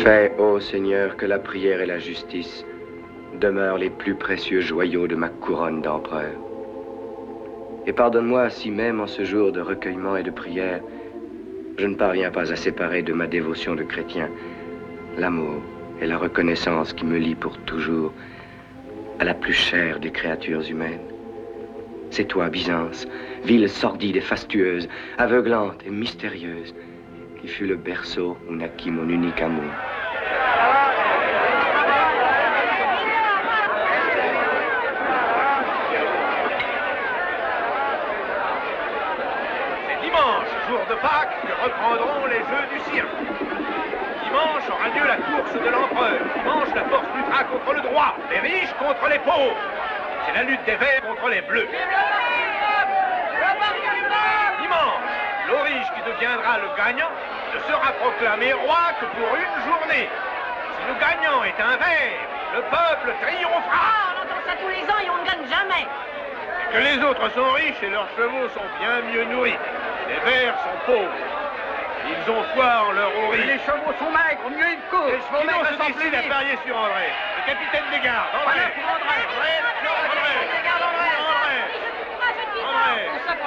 Fais, ô Seigneur, que la prière et la justice demeurent les plus précieux joyaux de ma couronne d'empereur. Et pardonne-moi si même en ce jour de recueillement et de prière, je ne parviens pas à séparer de ma dévotion de chrétien l'amour et la reconnaissance qui me lient pour toujours à la plus chère des créatures humaines. C'est toi, Byzance, ville sordide et fastueuse, aveuglante et mystérieuse, qui fut le berceau où naquit mon unique amour. C'est dimanche, jour de Pâques, que reprendront les Jeux du cirque. Dimanche aura lieu la course de l'empereur. Dimanche, la force luttera contre le droit, les riches contre les pauvres. C'est la lutte des verts contre les bleus. Dimanche, l'Aurige qui deviendra le gagnant ne sera proclamé roi que pour une journée. Si le gagnant est un vert, le peuple triomphera. Ah, on entend ça tous les ans et on ne gagne jamais. Et que les autres sont riches et leurs chevaux sont bien mieux nourris. Les verts sont pauvres. Ils ont foi en leur Aurige. Les chevaux sont maigres, mieux ils courent. Les chevaux maigres se décide à parier sur André. Le capitaine des gardes, André.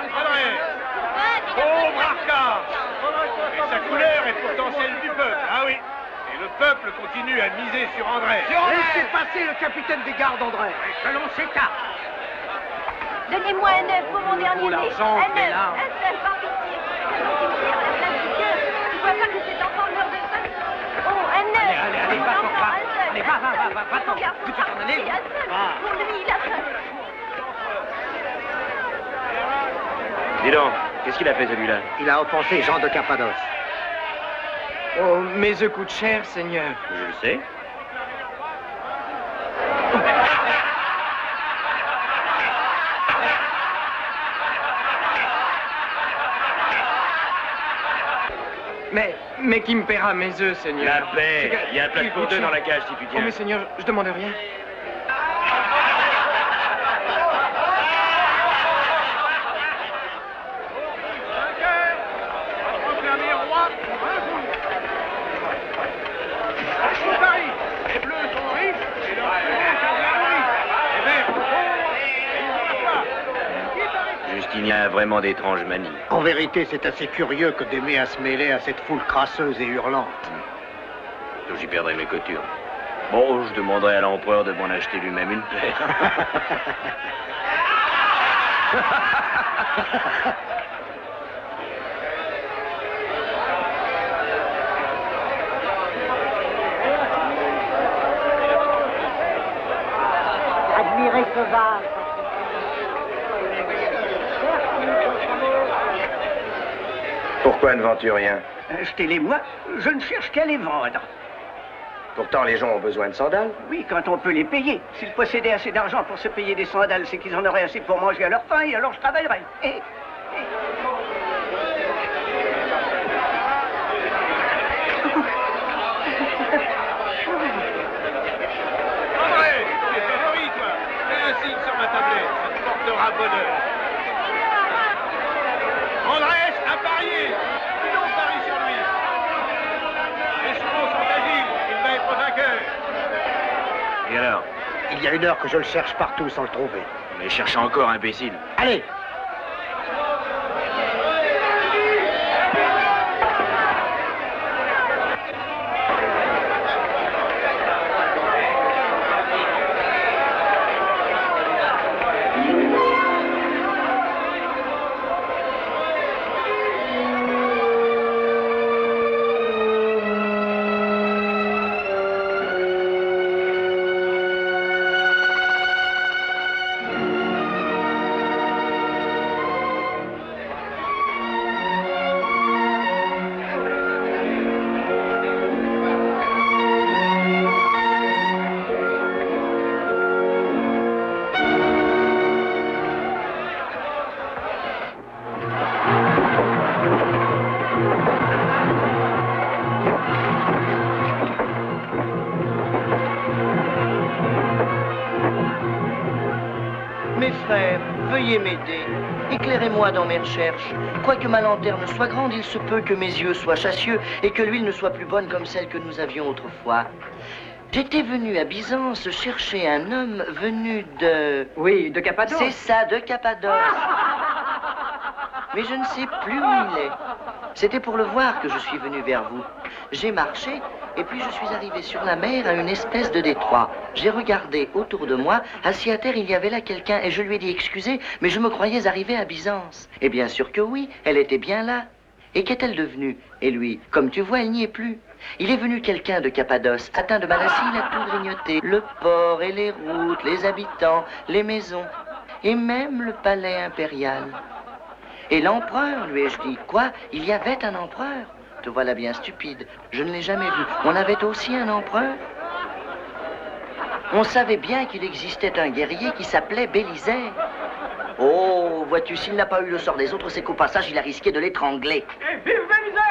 André. Pauvre Arcas. Et sa couleur est pourtant celle du peuple. Ah oui. Et le peuple continue à miser sur André. Laissez passer le capitaine des gardes, André. Que l'on s'écarte. Donnez-moi un œuf pour mon dernier né. l'argent, Un t'es œuf, là. un seul, par pitié. C'est mon cimetière à la place du cœur. Tu vois pas que cet enfant meurt de faim? Oh, un œuf. Allez, Mon va, enfant, va. un seul, Allez, un va, seul. va, Mon garçon, tu peux t'en aller. oui, un seul. Va. Pour lui, il a faim. Dis donc, qu'est-ce qu'il a fait celui-là? Il a offensé Jean de Cappadoce. Oh, mes œufs coûtent cher, Seigneur. Je le sais. Mais qui me paiera mes œufs, Seigneur? La paix. Il y a un plat pour deux dans la cage si tu Oh, tiens. mais Seigneur, je demande rien. Proclamé roi pour un jour. Tout Paris. Les bleus sont riches et leurs chevaux sont bien nourris. Les verts sont pauvres et ils ont la foi. Justinien a vraiment d'étranges manies. En vérité, c'est assez curieux que d'aimer à se mêler à cette foule crasseuse et hurlante. J'y perdrai mes coturnes. Bon, je demanderai à l'empereur de m'en acheter lui-même une paire. Admirez ce vase. Pourquoi ne vends-tu rien? Achetez-les moi, je ne cherche qu'à les vendre. Pourtant, les gens ont besoin de sandales. Oui, quand on peut les payer. S'ils possédaient assez d'argent pour se payer des sandales, c'est qu'ils en auraient assez pour manger à leur faim, et alors je travaillerais. André, tu es favori, toi. Fais un signe sur ma tablette, ça te portera bonheur. André, à parier. Qui donc parie sur lui? Les chevaux sont agiles, il va être vainqueur. Et alors? Il y a une heure que je le cherche partout sans le trouver. Mais cherche encore, imbécile. Allez! Veuillez m'aider. Éclairez-moi dans mes recherches. Quoique ma lanterne soit grande, il se peut que mes yeux soient chassieux et que l'huile ne soit plus bonne comme celle que nous avions autrefois. J'étais venu à Byzance chercher un homme venu de... Oui, de Cappadoce. C'est ça, de Cappadoce. Mais je ne sais plus où il est. C'était pour le voir que je suis venu vers vous. J'ai marché et puis je suis arrivé sur la mer à une espèce de détroit. J'ai regardé autour de moi. Assis à terre, il y avait là quelqu'un et je lui ai dit « Excusez, mais je me croyais arrivé à Byzance. » Et bien sûr que oui, elle était bien là. Et qu'est-elle devenue? Et lui, comme tu vois, elle n'y est plus. Il est venu quelqu'un de Cappadoce, atteint de maladie, il a tout grignoté. Le port et les routes, les habitants, les maisons, et même le palais impérial. Et l'empereur, lui ai-je dit. Quoi? Il y avait un empereur? Te voilà bien stupide. Je ne l'ai jamais vu. On avait aussi un empereur? On savait bien qu'il existait un guerrier qui s'appelait Bélisaire. Oh, vois-tu, s'il n'a pas eu le sort des autres, c'est qu'au passage, il a risqué de l'étrangler. Et vive Bélisaire!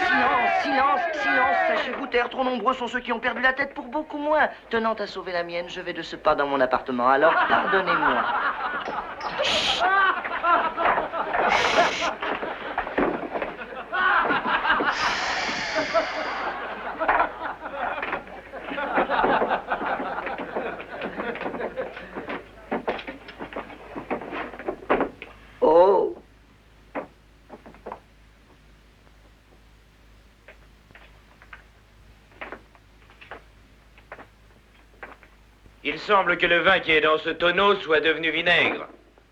Silence, silence, silence, sachez-vous taire, trop nombreux sont ceux qui ont perdu la tête pour beaucoup moins. Tenant à sauver la mienne, je vais de ce pas dans mon appartement, alors pardonnez-moi. Chut. Oh. Il semble que le vin qui est dans ce tonneau soit devenu vinaigre.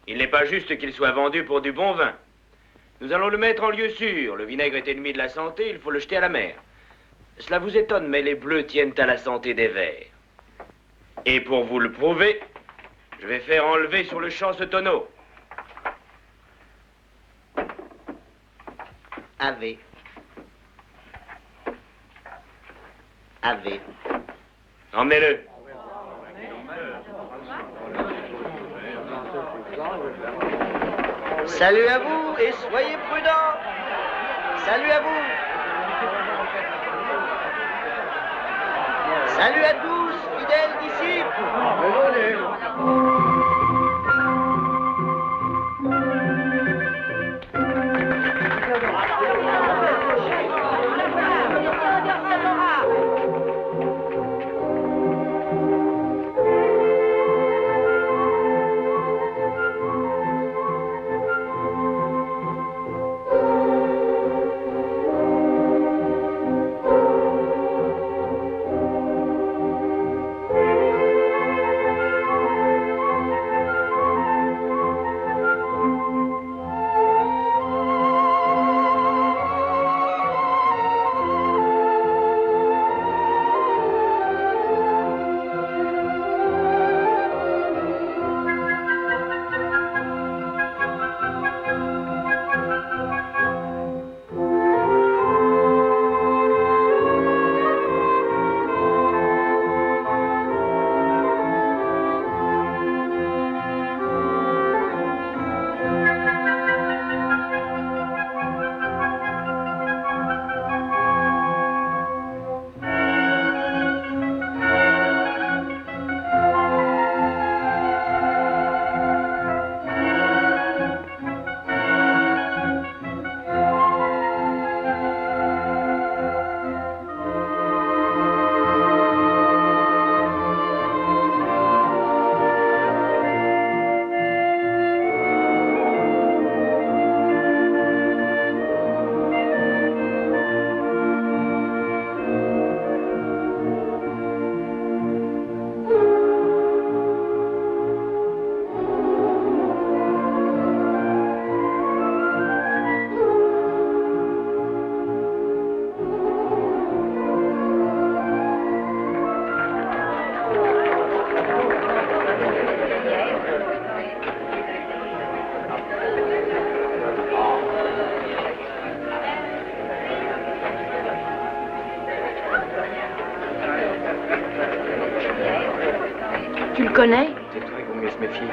Il n'est pas juste qu'il soit vendu pour du bon vin. Nous allons le mettre en lieu sûr. Le vinaigre est ennemi de la santé, il faut le jeter à la mer. Cela vous étonne, mais les bleus tiennent à la santé des verts. Et pour vous le prouver, je vais faire enlever sur le champ ce tonneau. Ave. Ave. Emmenez-le. Salut à vous et soyez prudents. Salut à vous. Salut à tous, fidèles disciples. Tu le connais? C'est toi, il vaut mieux se méfier.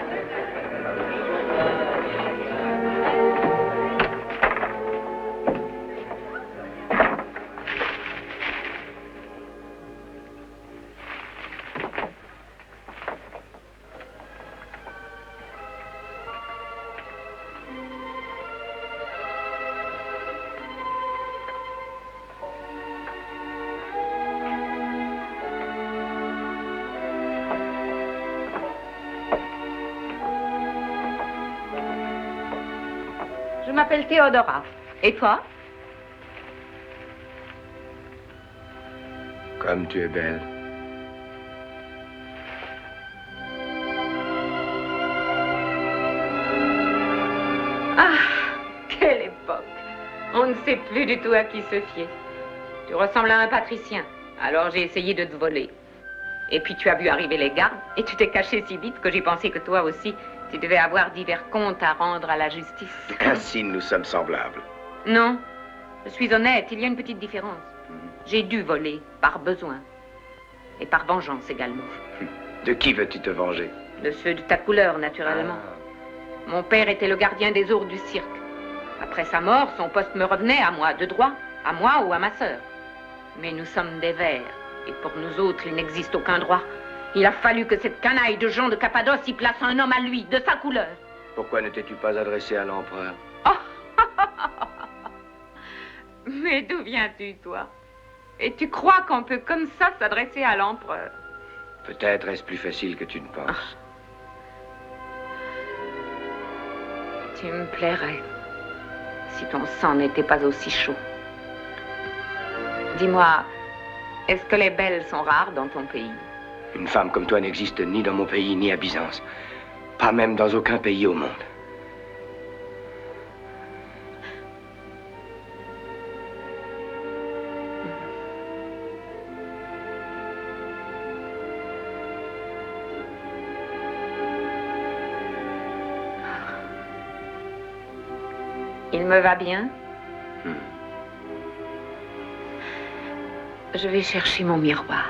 Je m'appelle Théodora. Et toi? Comme tu es belle. Ah, quelle époque! On ne sait plus du tout à qui se fier. Tu ressembles à un patricien, alors j'ai essayé de te voler. Et puis tu as vu arriver les gardes, et tu t'es caché si vite que j'ai pensé que toi aussi, tu devais avoir divers comptes à rendre à la justice. Ainsi, nous sommes semblables. Non, je suis honnête, il y a une petite différence. J'ai dû voler, par besoin. Et par vengeance également. De qui veux-tu te venger? De ceux de ta couleur, naturellement. Mon père était le gardien des ours du cirque. Après sa mort, son poste me revenait à moi, de droit, à moi ou à ma sœur. Mais nous sommes des vers, et pour nous autres, il n'existe aucun droit. Il a fallu que cette canaille de Jean de Cappadoce y place un homme à lui, de sa couleur. Pourquoi ne t'es-tu pas adressé à l'empereur? Mais d'où viens-tu, toi? Et tu crois qu'on peut comme ça s'adresser à l'empereur? Peut-être est-ce plus facile que tu ne penses. Tu me plairais si ton sang n'était pas aussi chaud. Dis-moi, est-ce que les belles sont rares dans ton pays? Une femme comme toi n'existe ni dans mon pays, ni à Byzance. Pas même dans aucun pays au monde. Il me va bien. Je vais chercher mon miroir.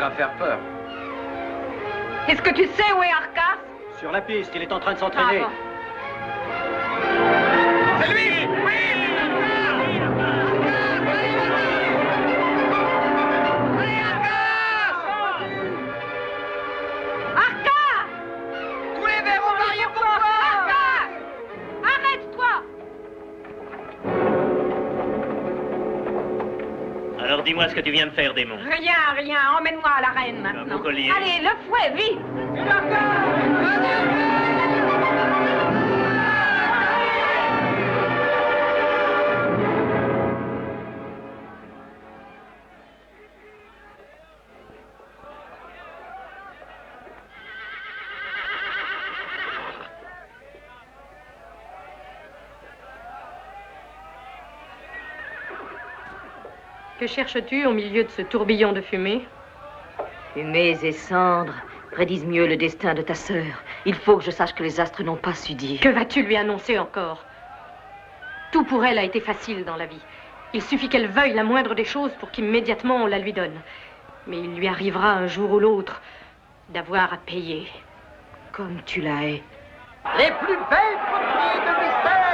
À faire peur. Est-ce que tu sais où est Arcas? Sur la piste, il est en train de s'entraîner. C'est lui! Oui! Arcas! Tous les verrous mariés pour toi! Arcas! Arrête-toi! Alors dis-moi ce que tu viens de faire, démon. Rien, rien. Emmène-moi à la reine maintenant. Mon collier. Allez, le fouet, vite! Que cherches-tu au milieu de ce tourbillon de fumée? Fumées et cendres prédisent mieux le destin de ta sœur. Il faut que je sache que les astres n'ont pas su dire. Que vas-tu lui annoncer encore? Tout pour elle a été facile dans la vie. Il suffit qu'elle veuille la moindre des choses pour qu'immédiatement on la lui donne. Mais il lui arrivera un jour ou l'autre d'avoir à payer. Comme tu la hais. Les plus belles propriétés de Mystère!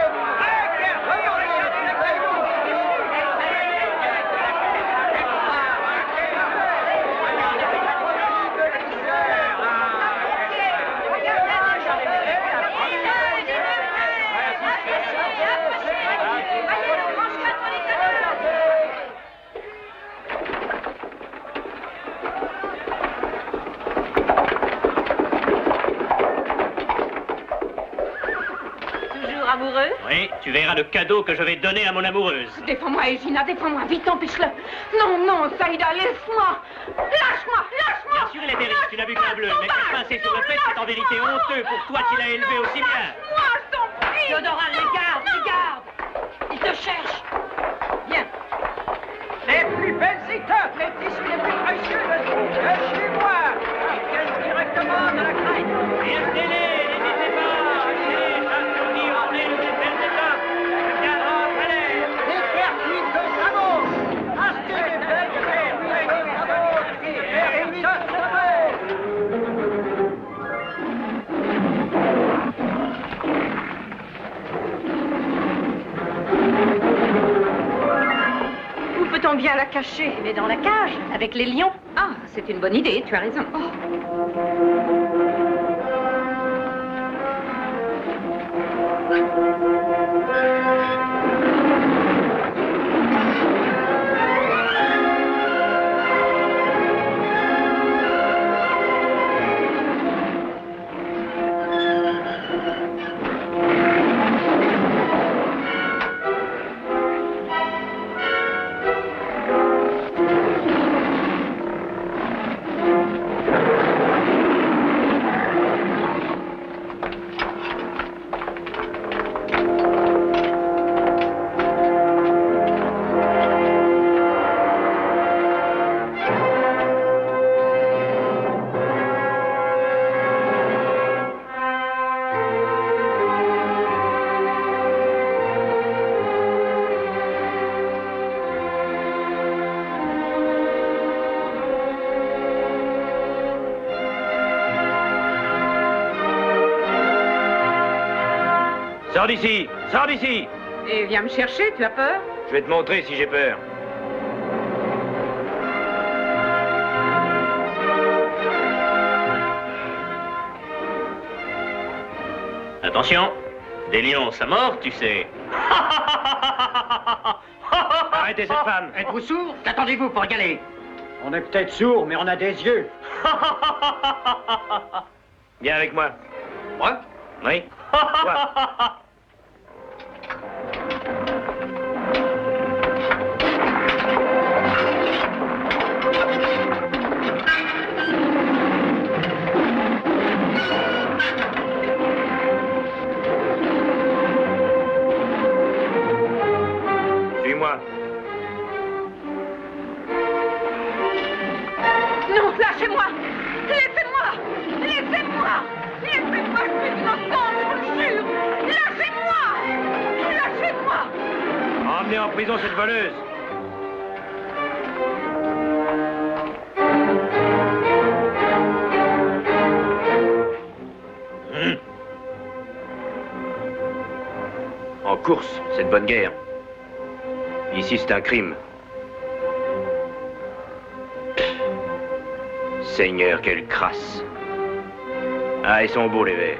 Amoureux? Oui, tu verras le cadeau que je vais donner à mon amoureuse. Défends-moi, Egina, défends-moi. Vite, empêche-le. Non, non, Saïda, laisse-moi. Lâche-moi, lâche-moi. Bien sûr, il est terrible, tu n'as vu qu'un bleu, mais que pincer sur le fait, c'est en vérité honteux pour toi qui l'as élevé aussi bien. Moi, je t'en prie. Théodora, les garde. Ils te cherchent. Viens. Les plus belles étoffes, les tissus les plus précieux ne sont que chez moi. Ils viennent directement de la Crète. Achetez-les, n'hésitez pas. Achetez-les, chaque journée, ramenez les belles étoffes. Je viendrai après les. Les perruques de Samos! Achetez les belles perruques de Samos! Les perruques de bien la cacher? Mais dans la cage, avec les lions. Ah, c'est une bonne idée, tu as raison. Sors d'ici! Sors d'ici! Et viens me chercher, tu as peur? Je vais te montrer si j'ai peur. Attention, des lions, ça mord, tu sais. Arrêtez cette femme. Êtes-vous sourds? Qu'attendez-vous pour y aller? On est peut-être sourds, mais on a des yeux. Viens avec moi. Moi? Oui. Toi. Suis-moi. Non, lâchez-moi! Laissez-moi! Laissez-moi! Laissez-moi, je suis innocente, je vous le jure! Lâchez-moi! Lâchez-moi! Emmenez en prison cette voleuse. En course, c'est de bonne guerre. Ici, c'est un crime. Seigneur, quelle crasse. Ah, ils sont beaux, les vers.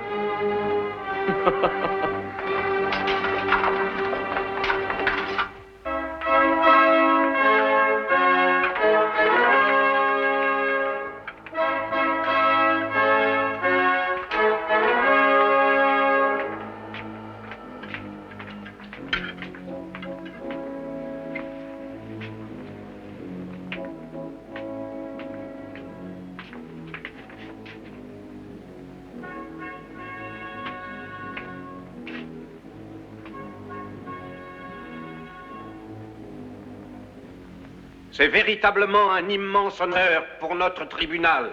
C'est véritablement un immense honneur pour notre tribunal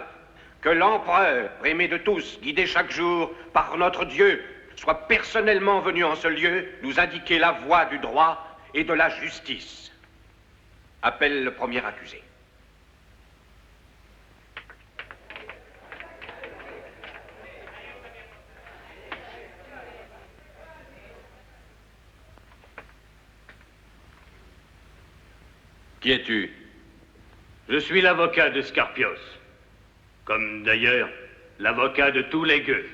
que l'empereur, aimé de tous, guidé chaque jour par notre Dieu, soit personnellement venu en ce lieu nous indiquer la voie du droit et de la justice. Appelle le premier accusé. Qui es-tu? Je suis l'avocat de Scarpios. Comme d'ailleurs l'avocat de tous les gueux.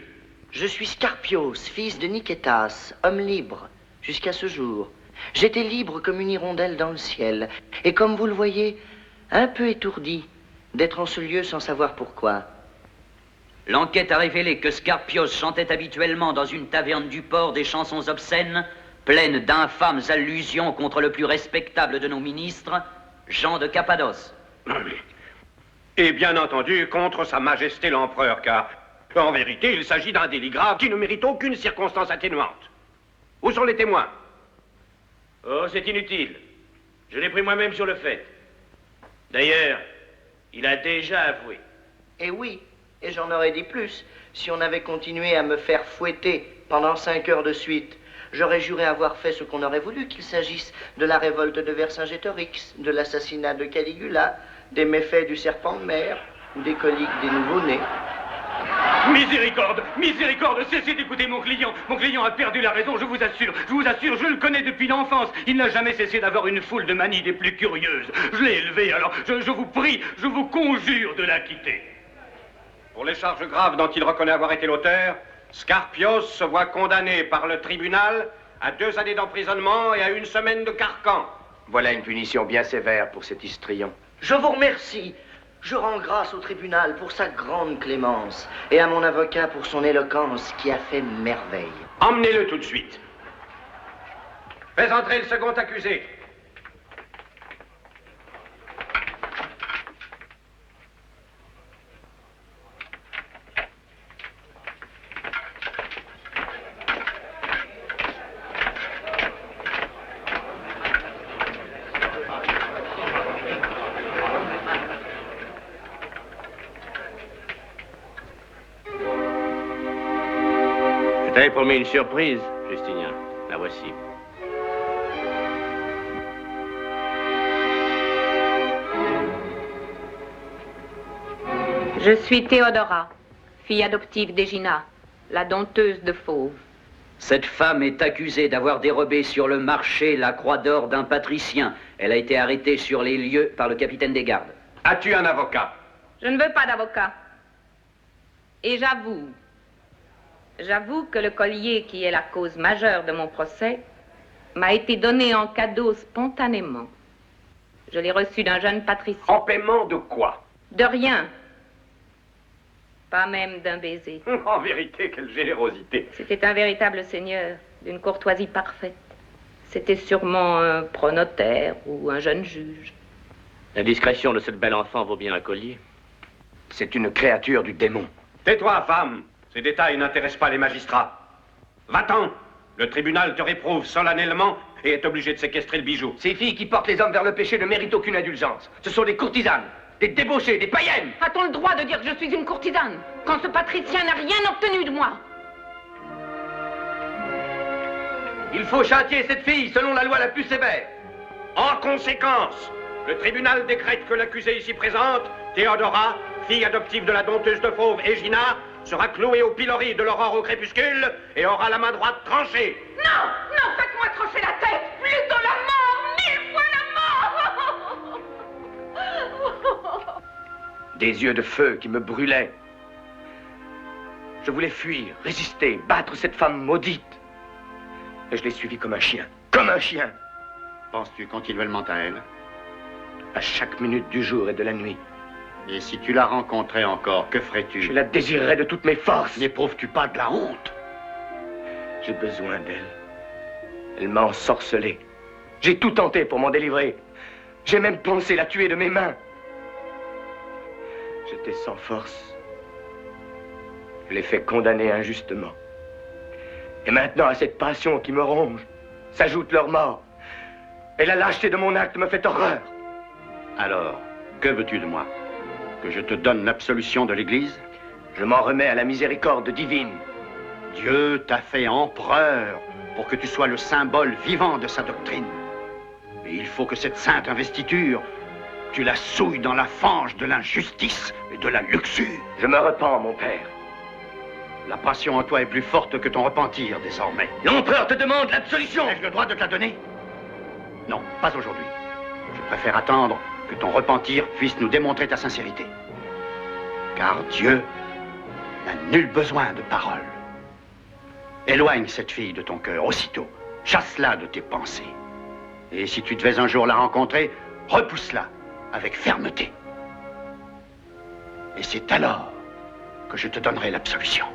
Je suis Scarpios, fils de Nikétas, homme libre, jusqu'à ce jour. J'étais libre comme une hirondelle dans le ciel. Et comme vous le voyez, un peu étourdi d'être en ce lieu sans savoir pourquoi. L'enquête a révélé que Scarpios chantait habituellement dans une taverne du port des chansons obscènes, pleines d'infâmes allusions contre le plus respectable de nos ministres, Jean de Cappadoce. Et bien entendu, contre Sa Majesté l'Empereur, car, en vérité, il s'agit d'un délit grave qui ne mérite aucune circonstance atténuante. Où sont les témoins? Oh, c'est inutile. Je l'ai pris moi-même sur le fait. D'ailleurs, il a déjà avoué. Eh oui, et j'en aurais dit plus si on avait continué à me faire fouetter pendant 5 heures de suite. J'aurais juré avoir fait ce qu'on aurait voulu, qu'il s'agisse de la révolte de Vercingétorix, de l'assassinat de Caligula, des méfaits du serpent de mer ou des coliques des nouveau-nés. Miséricorde, miséricorde, cessez d'écouter mon client. Mon client a perdu la raison, je vous assure, je le connais depuis l'enfance. Il n'a jamais cessé d'avoir une foule de manies des plus curieuses. Je l'ai élevé, alors je vous prie, je vous conjure de la quitter. Pour les charges graves dont il reconnaît avoir été l'auteur, Scarpios se voit condamné par le tribunal à 2 années d'emprisonnement et à 1 semaine de carcan. Voilà une punition bien sévère pour cet histrion. Je vous remercie. Je rends grâce au tribunal pour sa grande clémence et à mon avocat pour son éloquence qui a fait merveille. Emmenez-le tout de suite. Fais entrer le second accusé. Je t'avais promis une surprise, Justinien. La voici. Je suis Théodora, fille adoptive d'Égina, la dompteuse de Fauve. Cette femme est accusée d'avoir dérobé sur le marché la croix d'or d'un patricien. Elle a été arrêtée sur les lieux par le capitaine des gardes. As-tu un avocat? Je ne veux pas d'avocat. Et j'avoue que le collier qui est la cause majeure de mon procès m'a été donné en cadeau spontanément. Je l'ai reçu d'un jeune patricien. En paiement de quoi? De rien. Pas même d'un baiser. En vérité, quelle générosité. C'était un véritable seigneur, d'une courtoisie parfaite. C'était sûrement un pronotaire ou un jeune juge. La discrétion de cette belle enfant vaut bien un collier. C'est une créature du démon. Tais-toi, femme. Ces détails n'intéressent pas les magistrats. Va-t'en. Le tribunal te réprouve solennellement et est obligé de séquestrer le bijou. Ces filles qui portent les hommes vers le péché ne méritent aucune indulgence. Ce sont des courtisanes, des débauchées, des païennes. A-t-on le droit de dire que je suis une courtisane, quand ce patricien n'a rien obtenu de moi? Il faut châtier cette fille selon la loi la plus sévère. En conséquence, le tribunal décrète que l'accusée ici présente, Théodora, fille adoptive de la dompteuse de Fauve, Égina, sera clouée au pilori de l'aurore au crépuscule et aura la main droite tranchée. Non, non, faites-moi trancher la tête. Plutôt la mort, 1000 fois la mort. Des yeux de feu qui me brûlaient. Je voulais fuir, résister, battre cette femme maudite. Et je l'ai suivie comme un chien. Comme un chien. Penses-tu continuellement à elle? À chaque minute du jour et de la nuit. Et si tu la rencontrais encore, que ferais-tu? Je la désirerais de toutes mes forces. N'éprouves-tu pas de la honte? J'ai besoin d'elle. Elle m'a ensorcelé. J'ai tout tenté pour m'en délivrer. J'ai même pensé la tuer de mes mains. J'étais sans force. Je l'ai fait condamner injustement. Et maintenant, à cette passion qui me ronge, s'ajoute leur mort. Et la lâcheté de mon acte me fait horreur. Alors, que veux-tu de moi? Que je te donne l'absolution de l'Église? Je m'en remets à la miséricorde divine. Dieu t'a fait empereur pour que tu sois le symbole vivant de sa doctrine. Et il faut que cette sainte investiture, tu la souilles dans la fange de l'injustice et de la luxure. Je me repens, mon père. La passion en toi est plus forte que ton repentir, désormais. L'empereur te demande l'absolution. Ai-je le droit de te la donner? Non, pas aujourd'hui. Je préfère attendre que ton repentir puisse nous démontrer ta sincérité. Car Dieu n'a nul besoin de paroles. Éloigne cette fille de ton cœur aussitôt. Chasse-la de tes pensées. Et si tu devais un jour la rencontrer, repousse-la avec fermeté. Et c'est alors que je te donnerai l'absolution.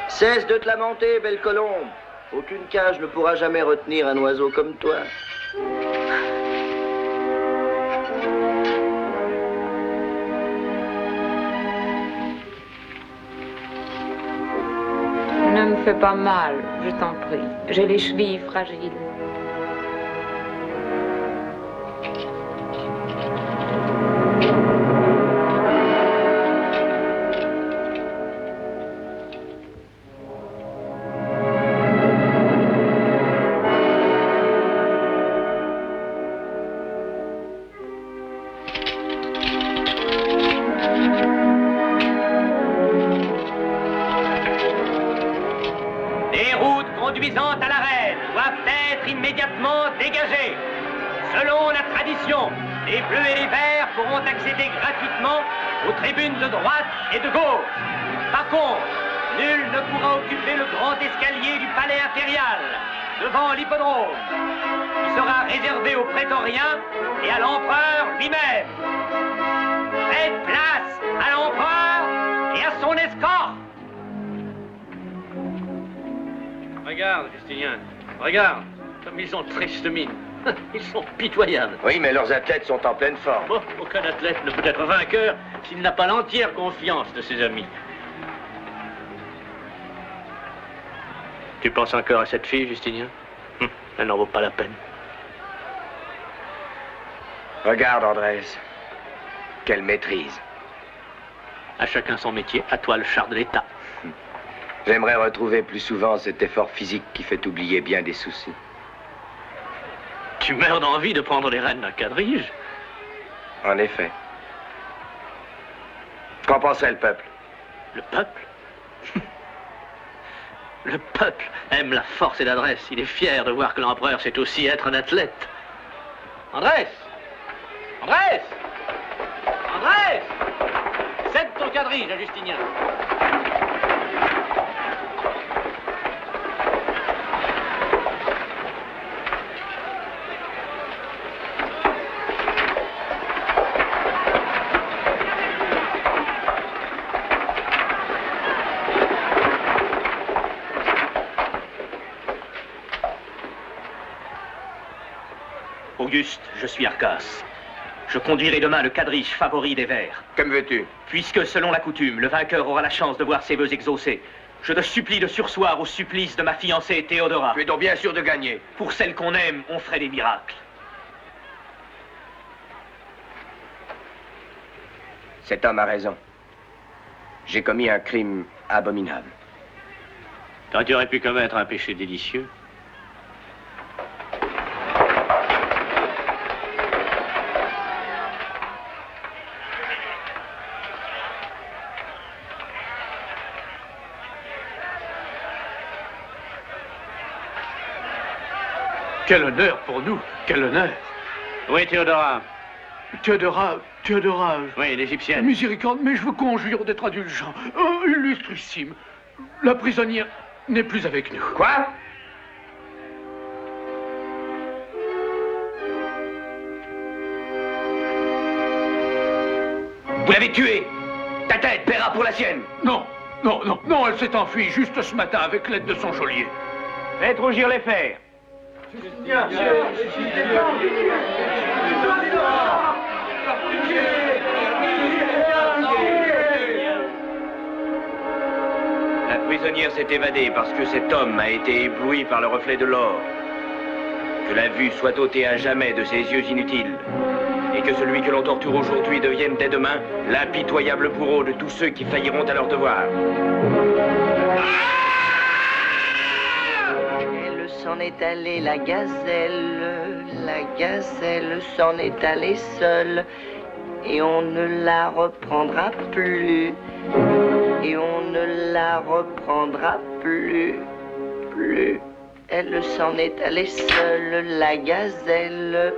Cesse de te lamenter, belle colombe. Aucune cage ne pourra jamais retenir un oiseau comme toi. fais pas mal, je t'en prie. J'ai les chevilles fragiles. Les routes conduisant à l'arène doivent être immédiatement dégagées. Selon la tradition, les bleus et les verts pourront accéder gratuitement aux tribunes de droite et de gauche. Par contre, nul ne pourra occuper le grand escalier du palais impérial, devant l'hippodrome, qui sera réservé aux prétoriens et à l'empereur lui-même. Faites place à l'empereur et à son escorte. Regarde, Justinien, regarde, comme ils ont triste mine. Ils sont pitoyables. Oui, mais leurs athlètes sont en pleine forme. Bon, aucun athlète ne peut être vainqueur s'il n'a pas l'entière confiance de ses amis. Tu penses encore à cette fille, Justinien? Elle n'en vaut pas la peine. Regarde, Andrés. Quelle maîtrise. À chacun son métier, à toi le char de l'État. J'aimerais retrouver plus souvent cet effort physique qui fait oublier bien des soucis. Tu meurs d'envie de prendre les rênes d'un quadrige? En effet. Qu'en penserait le peuple? Le peuple? Le peuple aime la force et l'adresse. Il est fier de voir que l'empereur sait aussi être un athlète. Andrés! Andrés! Andrés! Cède ton quadrige à Justinien. Auguste, je suis Arcas. Je conduirai demain le quadrige favori des Verts. Comme veux-tu? Puisque, selon la coutume, le vainqueur aura la chance de voir ses vœux exaucés, je te supplie de surseoir au supplice de ma fiancée Théodora. Tu es donc bien sûr de gagner. Pour celle qu'on aime, on ferait des miracles. Cet homme a raison. J'ai commis un crime abominable. Quand tu aurais pu commettre un péché délicieux. Quel honneur pour nous, quel honneur. Oui, Théodora. Théodora. Oui, l'égyptienne. Miséricorde, mais je vous conjure d'être indulgent. Oh, illustrissime. La prisonnière n'est plus avec nous. Quoi? Vous l'avez tuée. Ta tête paiera pour la sienne. Non, elle s'est enfuie juste ce matin avec l'aide de son geôlier. Faites rougir les fers. La prisonnière s'est évadée parce que cet homme a été ébloui par le reflet de l'or. Que la vue soit ôtée à jamais de ses yeux inutiles. Et que celui que l'on torture aujourd'hui devienne dès demain l'impitoyable bourreau de tous ceux qui failliront à leur devoir. Elle s'en est allée, la gazelle s'en est allée seule, et on ne la reprendra plus, et on ne la reprendra plus. Elle s'en est allée seule, la gazelle.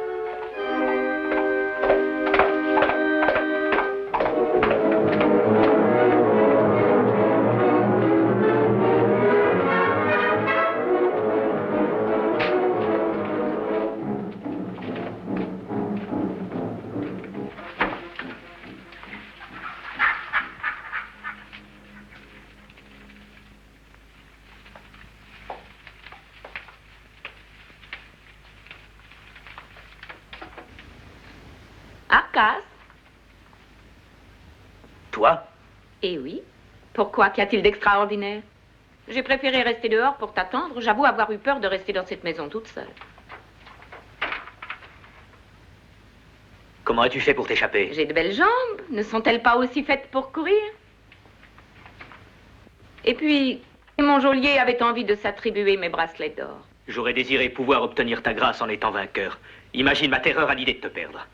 Arcas? Toi? Eh oui. Pourquoi? Qu'y a-t-il d'extraordinaire? J'ai préféré rester dehors pour t'attendre. J'avoue avoir eu peur de rester dans cette maison toute seule. Comment as-tu fait pour t'échapper? J'ai de belles jambes. Ne sont-elles pas aussi faites pour courir? Et puis, mon geôlier avait envie de s'attribuer mes bracelets d'or. J'aurais désiré pouvoir obtenir ta grâce en étant vainqueur. Imagine ma terreur à l'idée de te perdre.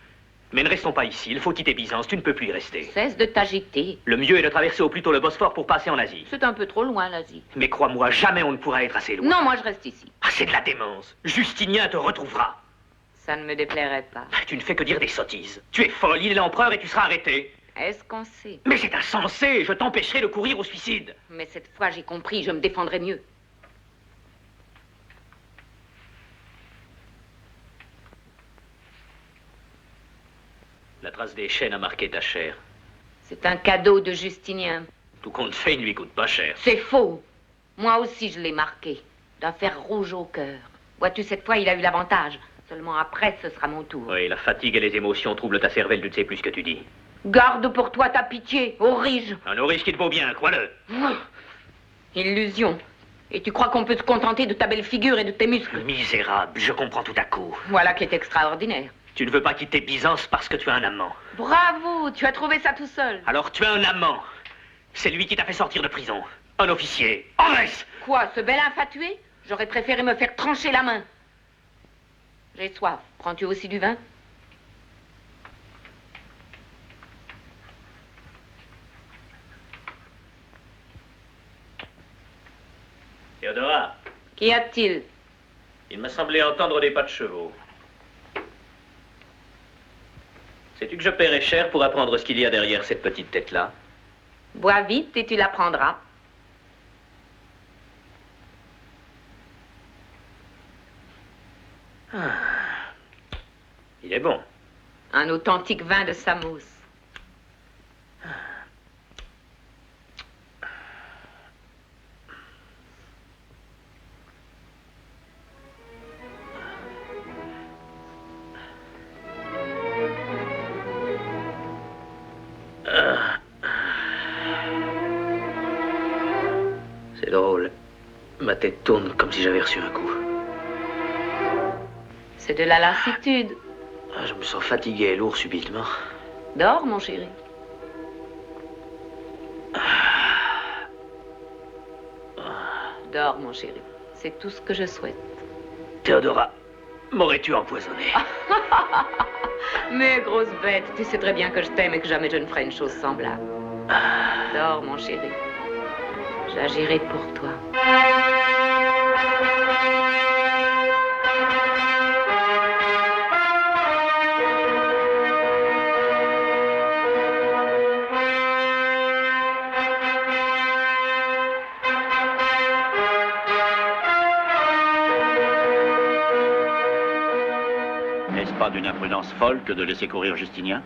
Mais ne restons pas ici, il faut quitter Byzance, tu ne peux plus y rester. Cesse de t'agiter. Le mieux est de traverser au plus tôt le Bosphore pour passer en Asie. C'est un peu trop loin, l'Asie. Mais crois-moi, jamais on ne pourra être assez loin. Non, moi je reste ici. Ah, c'est de la démence. Justinien te retrouvera. Ça ne me déplairait pas. Tu ne fais que dire des sottises. Tu es folle, il est l'empereur et tu seras arrêté. Est-ce qu'on sait? Mais c'est insensé, je t'empêcherai de courir au suicide. Mais cette fois, j'ai compris, je me défendrai mieux. La trace des chaînes a marqué ta chair. C'est un cadeau de Justinien. Tout compte fait, il ne lui coûte pas cher. C'est faux. Moi aussi, je l'ai marqué. D'un fer rouge au cœur. Vois-tu, cette fois, il a eu l'avantage. Seulement après, ce sera mon tour. Oui, la fatigue et les émotions troublent ta cervelle, tu ne sais plus ce que tu dis. Garde pour toi ta pitié, Aurige. Un Aurige qui te vaut bien, crois-le. Illusion. Et tu crois qu'on peut se contenter de ta belle figure et de tes muscles? Misérable, je comprends tout à coup. Voilà qui est extraordinaire. Tu ne veux pas quitter Byzance parce que tu as un amant. Bravo, tu as trouvé ça tout seul. Alors tu as un amant. C'est lui qui t'a fait sortir de prison. Un officier. En laisse. Quoi, ce bel infatué? J'aurais préféré me faire trancher la main. J'ai soif. Prends-tu aussi du vin? Théodora. Qu'y a-t-il? Il m'a semblé entendre des pas de chevaux. Sais-tu que je paierai cher pour apprendre ce qu'il y a derrière cette petite tête-là? Bois vite et tu l'apprendras. Ah. Il est bon. Un authentique vin de Samos. C'est drôle. Ma tête tourne comme si j'avais reçu un coup. C'est de la lassitude. Ah, je me sens fatigué et lourd subitement. Dors, mon chéri. Dors, mon chéri. C'est tout ce que je souhaite. Théodora, m'aurais-tu empoisonné? Mais grosse bête, tu sais très bien que je t'aime et que jamais je ne ferai une chose semblable. Dors, mon chéri. J'agirai pour toi. N'est-ce pas d'une imprudence folle que de laisser courir Justinien?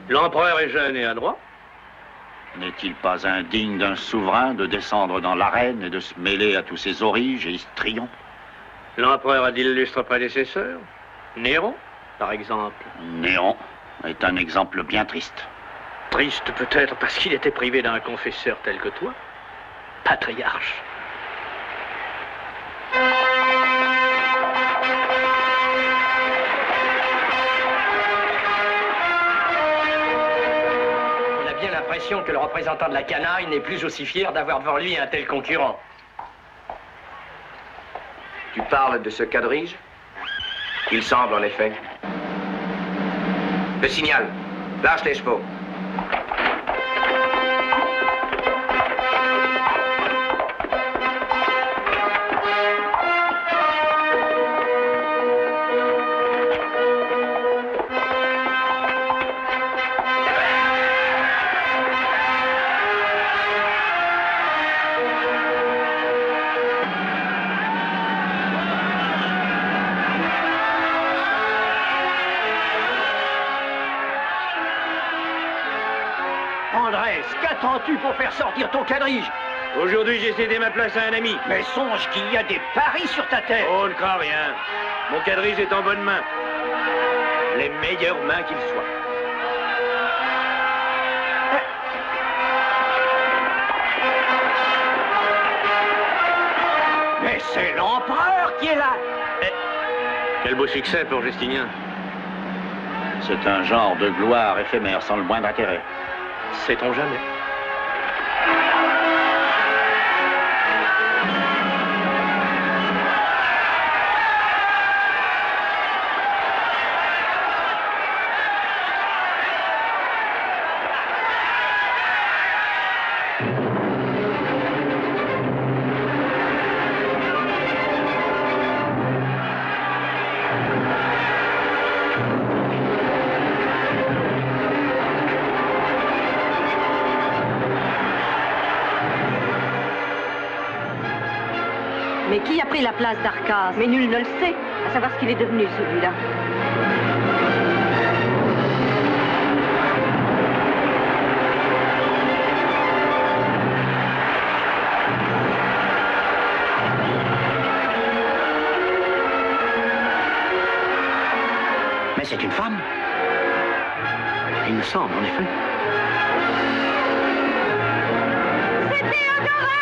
L'empereur est jeune et adroit. N'est-il pas indigne d'un souverain de descendre dans l'arène et de se mêler à tous ses auriges et histrions? L'empereur a d'illustres prédécesseurs. Néron, par exemple. Néron est un exemple bien triste. Triste peut-être parce qu'il était privé d'un confesseur tel que toi. Patriarche. On a bien l'impression que le représentant de la canaille n'est plus aussi fier d'avoir devant lui un tel concurrent. Tu parles de ce quadrige? Il semble en effet. Le signal. Lâche les chevaux. Andrés, qu'attends-tu pour faire sortir ton quadrige? Aujourd'hui, j'ai cédé ma place à un ami. Mais songe qu'il y a des paris sur ta tête. Oh, ne crains rien. Mon quadrige est en bonne main. Les meilleures mains qu'il soit. Mais c'est l'empereur qui est là. Quel beau succès pour Justinien. C'est un genre de gloire éphémère sans le moindre intérêt. Sait-on jamais? Mais qui a pris la place d'Arcas? Mais nul ne le sait, à savoir ce qu'il est devenu, celui-là. Mais c'est une femme. Il me semble, en effet. C'est Théodora!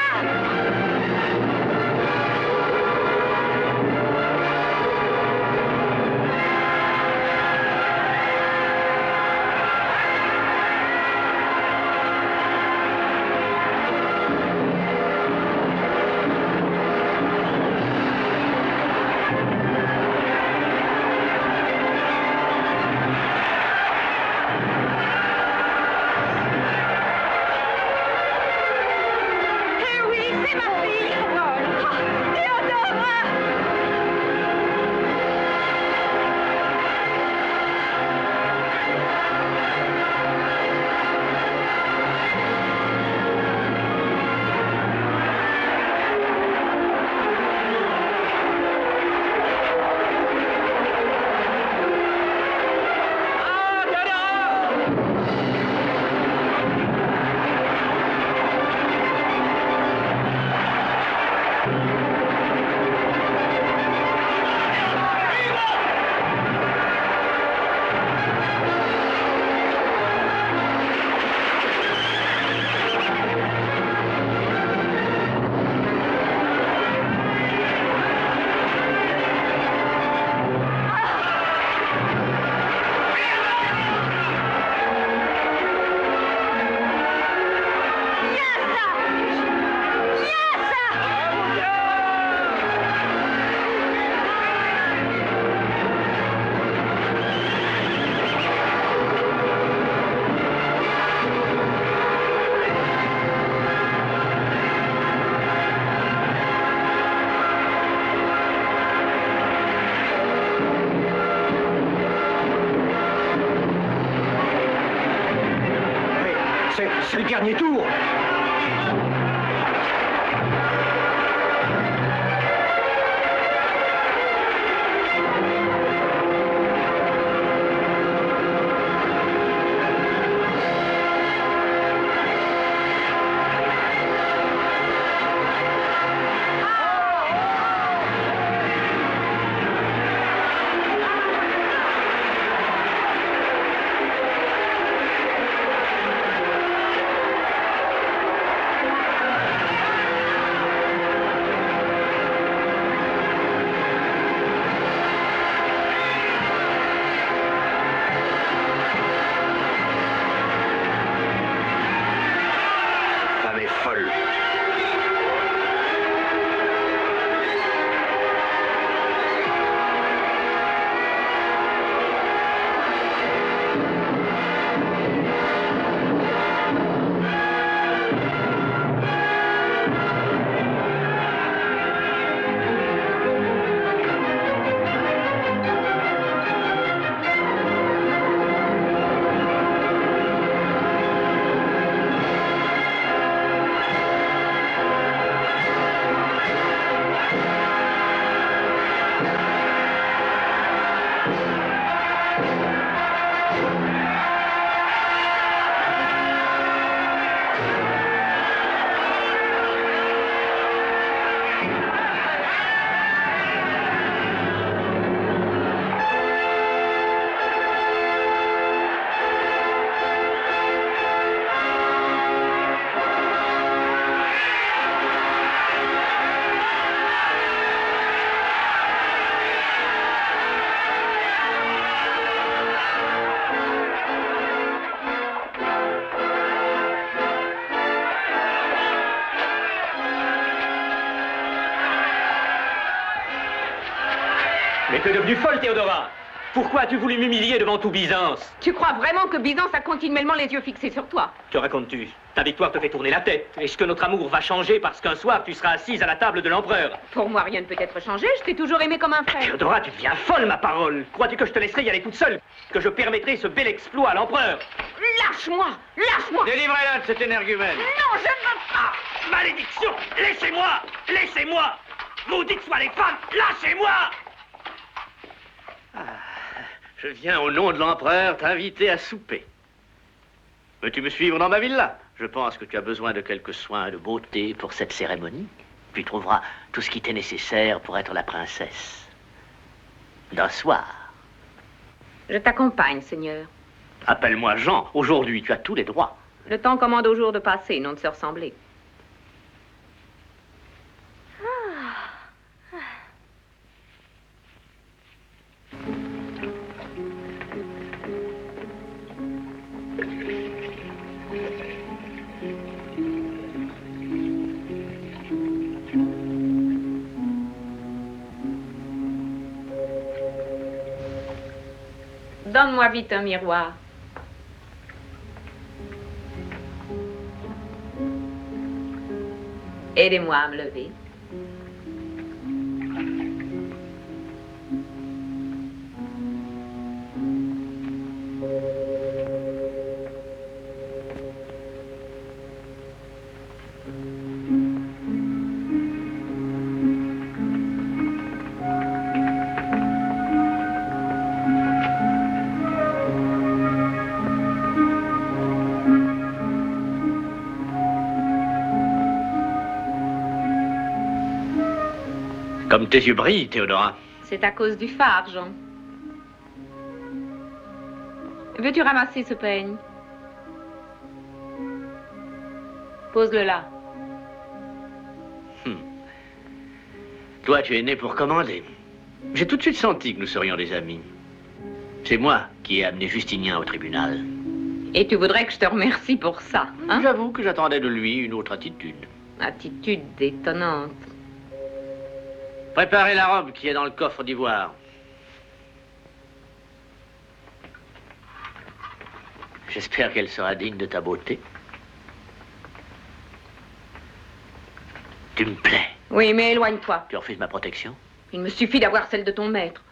C'est le dernier tour. Tu es devenue folle, Théodora. Pourquoi as-tu voulu m'humilier devant tout Byzance? Tu crois vraiment que Byzance a continuellement les yeux fixés sur toi? Que racontes-tu? Ta victoire te fait tourner la tête. Est-ce que notre amour va changer parce qu'un soir tu seras assise à la table de l'empereur? Pour moi, rien ne peut être changé. Je t'ai toujours aimé comme un frère. Théodora, tu deviens folle, ma parole. Crois-tu que je te laisserai y aller toute seule? Que je permettrai ce bel exploit à l'empereur? Lâche-moi! Lâche-moi! Délivrez-la de cet énergumène. Non, je ne veux pas! Malédiction! Laissez-moi! Laissez-moi! Maudites soient les femmes! Lâchez-moi! Je viens au nom de l'empereur t'inviter à souper. Veux-tu me suivre dans ma villa? Je pense que tu as besoin de quelques soins de beauté pour cette cérémonie. Tu trouveras tout ce qui t'est nécessaire pour être la princesse d'un soir. Je t'accompagne, Seigneur. Appelle-moi Jean. Aujourd'hui, tu as tous les droits. Le temps commande au jour de passer, non de se ressembler. Donne-moi vite un miroir. Aidez-moi à me lever. Comme tes yeux brillent, Théodora. C'est à cause du phare, Jean. Veux-tu ramasser ce peigne? Pose-le là. Toi, tu es né pour commander. J'ai tout de suite senti que nous serions des amis. C'est moi qui ai amené Justinien au tribunal. Et tu voudrais que je te remercie pour ça, hein? J'avoue que j'attendais de lui une autre attitude. Attitude étonnante. Préparez la robe qui est dans le coffre d'ivoire. J'espère qu'elle sera digne de ta beauté. Tu me plais. Oui, mais éloigne-toi. Tu refuses ma protection? Il me suffit d'avoir celle de ton maître.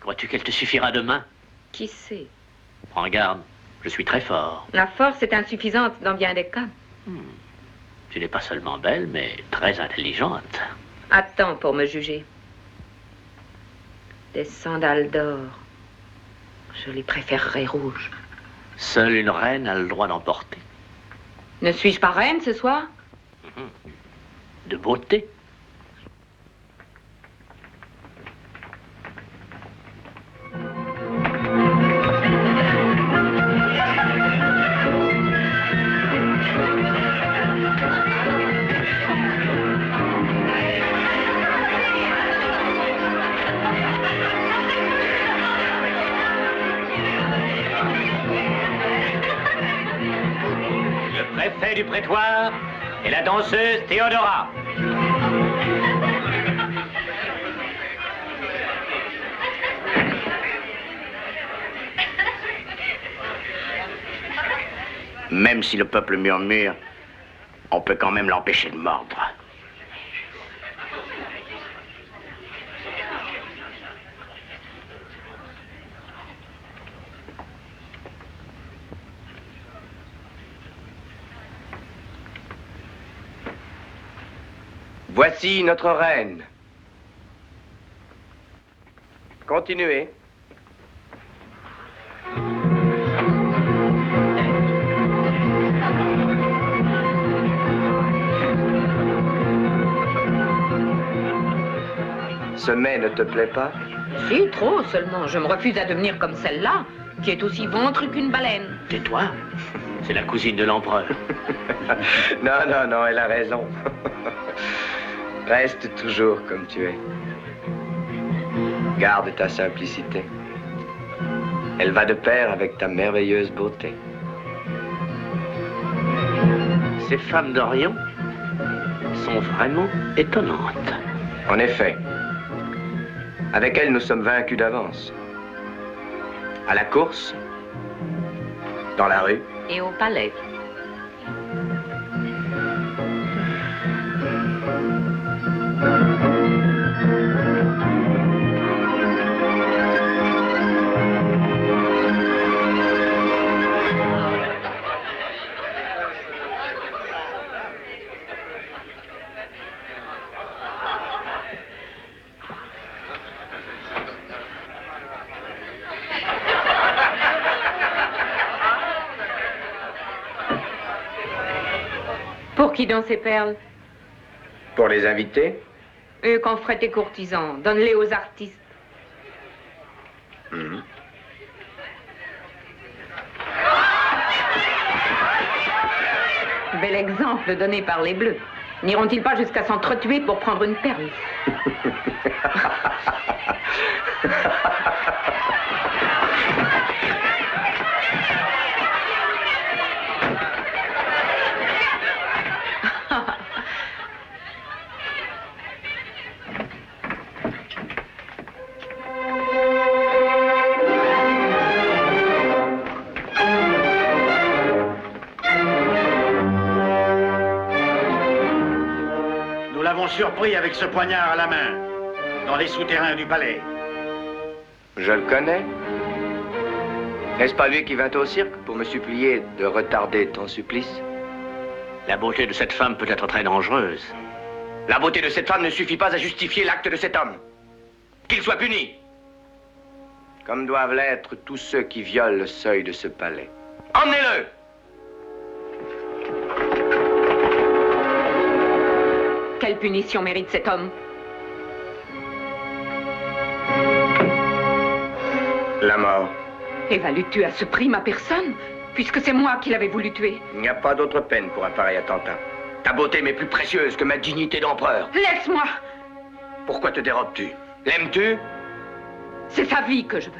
Crois-tu qu'elle te suffira demain? Qui sait? Prends garde, je suis très fort. La force est insuffisante dans bien des cas. Tu n'es pas seulement belle, mais très intelligente. Attends pour me juger. Des sandales d'or. Je les préférerais rouges. Seule une reine a le droit d'emporter. Ne suis-je pas reine ce soir? De beauté. Le préfet du prétoire et la danseuse Théodora. Même si le peuple murmure, on peut quand même l'empêcher de mordre. Voici notre reine. Continuez. Ce mets ne te plaît pas? Si, trop seulement. Je me refuse à devenir comme celle-là, qui est aussi ventre qu'une baleine. Tais-toi. C'est la cousine de l'empereur. Non, non, non, elle a raison. Reste toujours comme tu es. Garde ta simplicité. Elle va de pair avec ta merveilleuse beauté. Ces femmes d'Orient sont vraiment étonnantes. En effet. Avec elle, nous sommes vaincus d'avance. À la course, dans la rue. Et au palais. Pour qui donc ces perles? Pour les invités. Eux qu'on ferait tes courtisans. Donne-les aux artistes. Bel exemple donné par les Bleus. N'iront-ils pas jusqu'à s'entretuer pour prendre une perle? Nous l'avons surpris avec ce poignard à la main, dans les souterrains du palais. Je le connais. N'est-ce pas lui qui vint au cirque pour me supplier de retarder ton supplice? La beauté de cette femme peut être très dangereuse. La beauté de cette femme ne suffit pas à justifier l'acte de cet homme. Qu'il soit puni. Comme doivent l'être tous ceux qui violent le seuil de ce palais. Emmenez-le! Quelle punition mérite cet homme? La mort. Et vas-tu à ce prix ma personne, puisque c'est moi qui l'avais voulu tuer? Il n'y a pas d'autre peine pour un pareil attentat. Ta beauté m'est plus précieuse que ma dignité d'empereur. Laisse-moi! Pourquoi te dérobes-tu? L'aimes-tu? C'est sa vie que je veux.